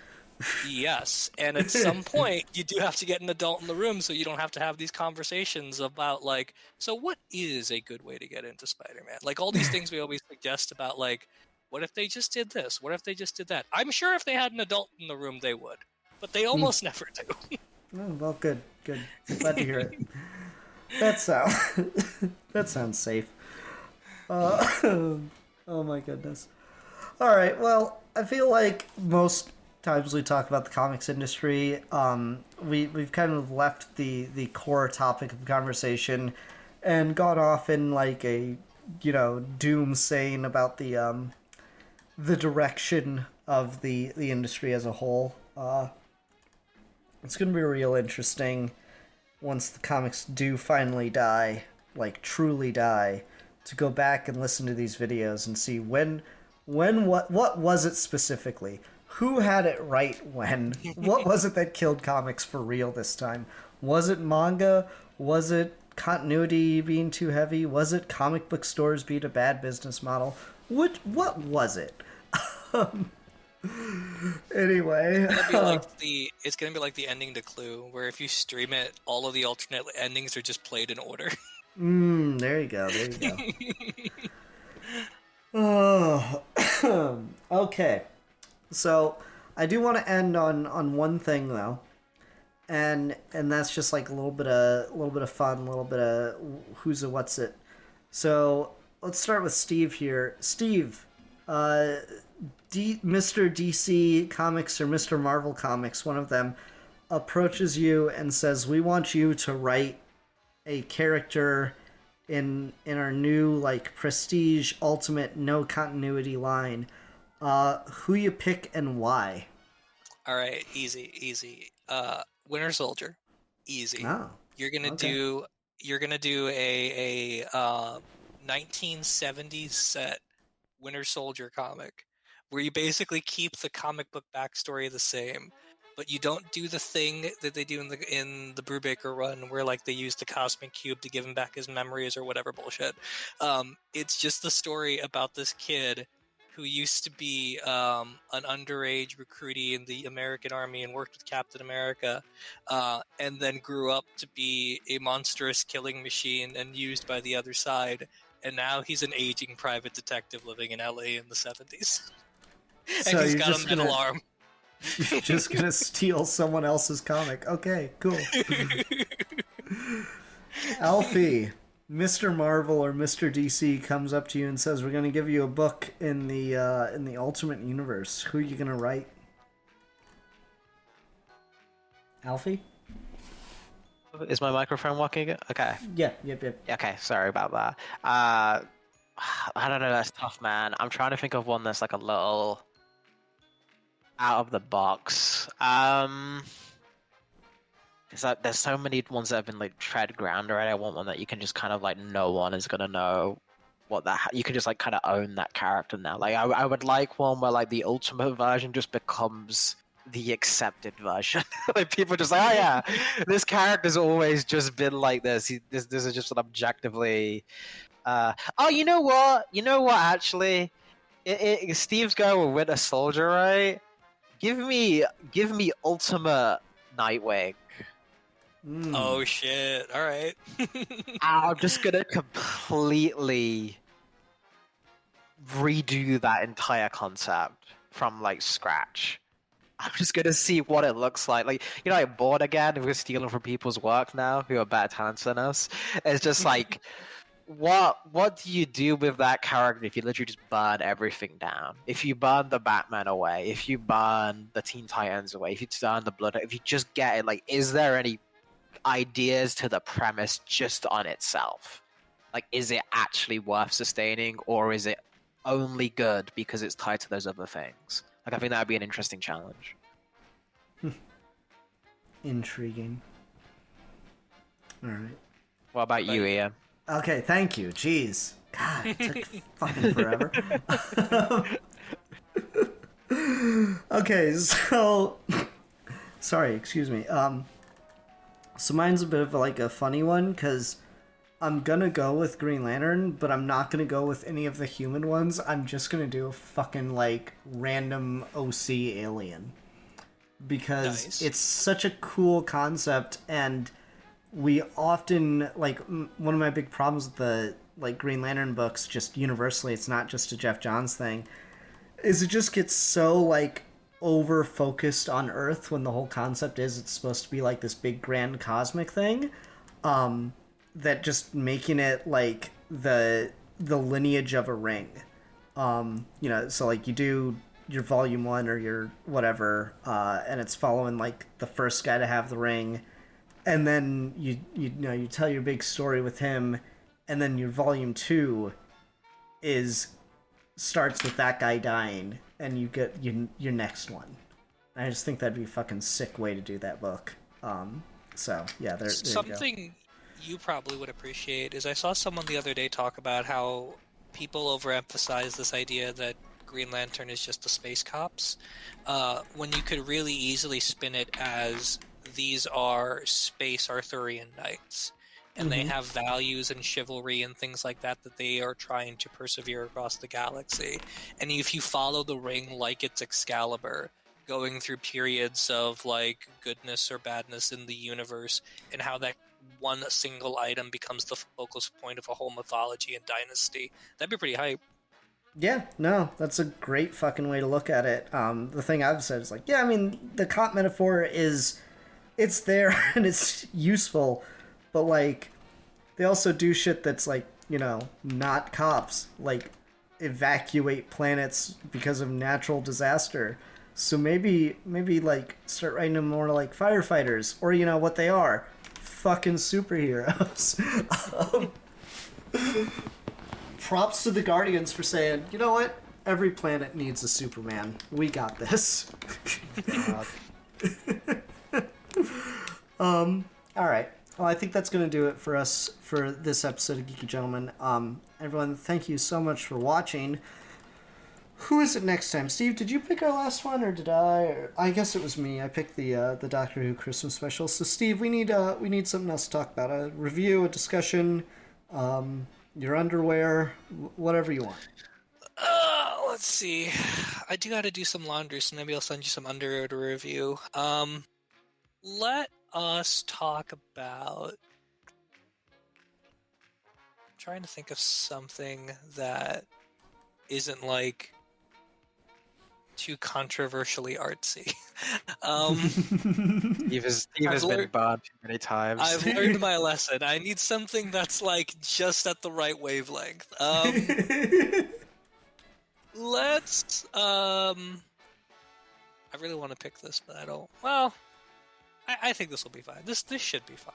Yes, and at some point you do have to get an adult in the room so you don't have to have these conversations about like, so what is a good way to get into Spider-Man? Like all these things we always suggest about like, what if they just did this? What if they just did that? I'm sure if they had an adult in the room they would, but they almost never do. Oh, well, good. Glad to hear it. That sounds safe. Oh my goodness. All right, well, I feel like most times we talk about the comics industry, we've kind of left the core topic of conversation and gone off in like a doom saying about the the direction of the industry as a whole. It's going to be real interesting once the comics do finally die, like truly die, to go back and listen to these videos and see what was it specifically? Who had it right when? What was it that killed comics for real this time? Was it manga? Was it continuity being too heavy? Was it comic book stores being a bad business model? What was it? Anyway, it's gonna be like the ending to Clue, where if you stream it, all of the alternate endings are just played in order. There you go. There you go. Oh, okay. So I do want to end on one thing though, and that's just like a little bit of fun, a little bit of who's a what's it. So let's start with Steve here. Steve, Mr. DC Comics or Mr. Marvel Comics, one of them, approaches you and says, "We want you to write a character in our new like prestige ultimate no continuity line. Who you pick and why?" All right, easy. Winter Soldier, easy. Oh, You're gonna do a 1970s set Winter Soldier comic where you basically keep the comic book backstory the same, but you don't do the thing that they do in the Brubaker run where like they use the cosmic cube to give him back his memories or whatever bullshit. It's just the story about this kid who used to be an underage recruitee in the American Army and worked with Captain America, and then grew up to be a monstrous killing machine and used by the other side. And now he's an aging private detective living in LA in the 70s. And so he's you're got a just metal arm. you're just gonna steal someone else's comic. Okay, cool. Alfie, Mr. Marvel or Mr. DC comes up to you and says, "We're going to give you a book in the Ultimate Universe. Who are you going to write?" Alfie? Is my microphone working? Okay. Yeah, yep. Okay, sorry about that. I don't know, that's tough, man. I'm trying to think of one that's like a little out of the box. It's like there's so many ones that have been like tread ground already. I want one that you can just kind of like no one is gonna know what that. You can just like kind of own that character now. Like I would like one where like the ultimate version just becomes the accepted version. Like people just like, oh yeah, this character's always just been like this. This is just an objectively. Oh, you know what? Actually, Steve's going with Winter Soldier, right? Give me Ultimate Nightwing. Oh shit! All right. I'm just gonna completely redo that entire concept from like scratch. I'm just gonna see what it looks like. Like, you know, like Bored Again, if we're stealing from people's work now who are better talents than us. It's just like, what do you do with that character if you literally just burn everything down? If you burn the Batman away, if you burn the Teen Titans away, if you burn the Blood, if you just get it, like, is there any ideas to the premise just on itself? Like, is it actually worth sustaining, or is it only good because it's tied to those other things? Like, I think that would be an interesting challenge. Intriguing. All right. What about you, Ian? Okay, thank you. Jeez. God, it took fucking forever. Okay, so... Sorry, excuse me. So mine's a bit of like a funny one, because I'm gonna go with Green Lantern, but I'm not gonna go with any of the human ones. I'm just gonna do a fucking like random OC alien. Because Nice. it's such a cool concept, and we often, like, one of my big problems with the like Green Lantern books, just universally, it's not just a Jeff Johns thing, is it just gets so like over focused on Earth when the whole concept is it's supposed to be like this big grand cosmic thing, that just making it like the lineage of a ring, you know, so like you do your volume 1 or your whatever, and it's following like the first guy to have the ring, and then you know you tell your big story with him, and then your volume 2 is starts with that guy dying, and you get your next one. I just think that'd be a fucking sick way to do that book. So yeah, there you go. Something you probably would appreciate is I saw someone the other day talk about how people overemphasize this idea that Green Lantern is just the space cops, when you could really easily spin it as these are space Arthurian knights, and they have values and chivalry and things like that that they are trying to persevere across the galaxy. And if you follow the ring like it's Excalibur, going through periods of like goodness or badness in the universe, and how that one single item becomes the focus point of a whole mythology and dynasty, that'd be pretty hype. Yeah, no, that's a great fucking way to look at it. The thing I've said is like, yeah, I mean, the cop metaphor is, it's there and it's useful, but like, they also do shit that's like, you know, not cops, like evacuate planets because of natural disaster. So maybe like start writing them more like firefighters, or you know what they are, fucking superheroes. Props to the Guardians for saying, you know what? Every planet needs a Superman. We got this. All right. Well, I think that's going to do it for us for this episode of Geeky Gentlemen. Everyone, thank you so much for watching. Who is it next time? Steve, did you pick our last one, or did I? Or, I guess it was me. I picked the Doctor Who Christmas special. So, Steve, we need something else to talk about. A review, a discussion, your underwear, whatever you want. Let's see. I do got to do some laundry, so maybe I'll send you some underwear to review. Let us talk about... I'm trying to think of something that isn't like too controversially artsy. Steve has been banned too many times. I've learned my lesson. I need something that's like just at the right wavelength. Let's I really want to pick this, but I don't. Well, I think this will be fine. This should be fine.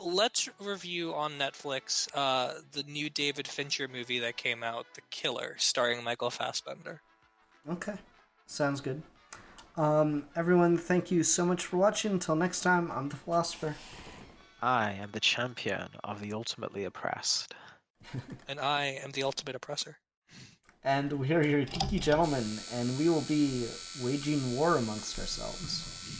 Let's review on Netflix the new David Fincher movie that came out, The Killer, starring Michael Fassbender. Okay, sounds good. Everyone, thank you so much for watching. Until next time, I'm the Philosopher. I am the champion of the ultimately oppressed. And I am the ultimate oppressor. And we are your Geeky Gentlemen, and we will be waging war amongst ourselves.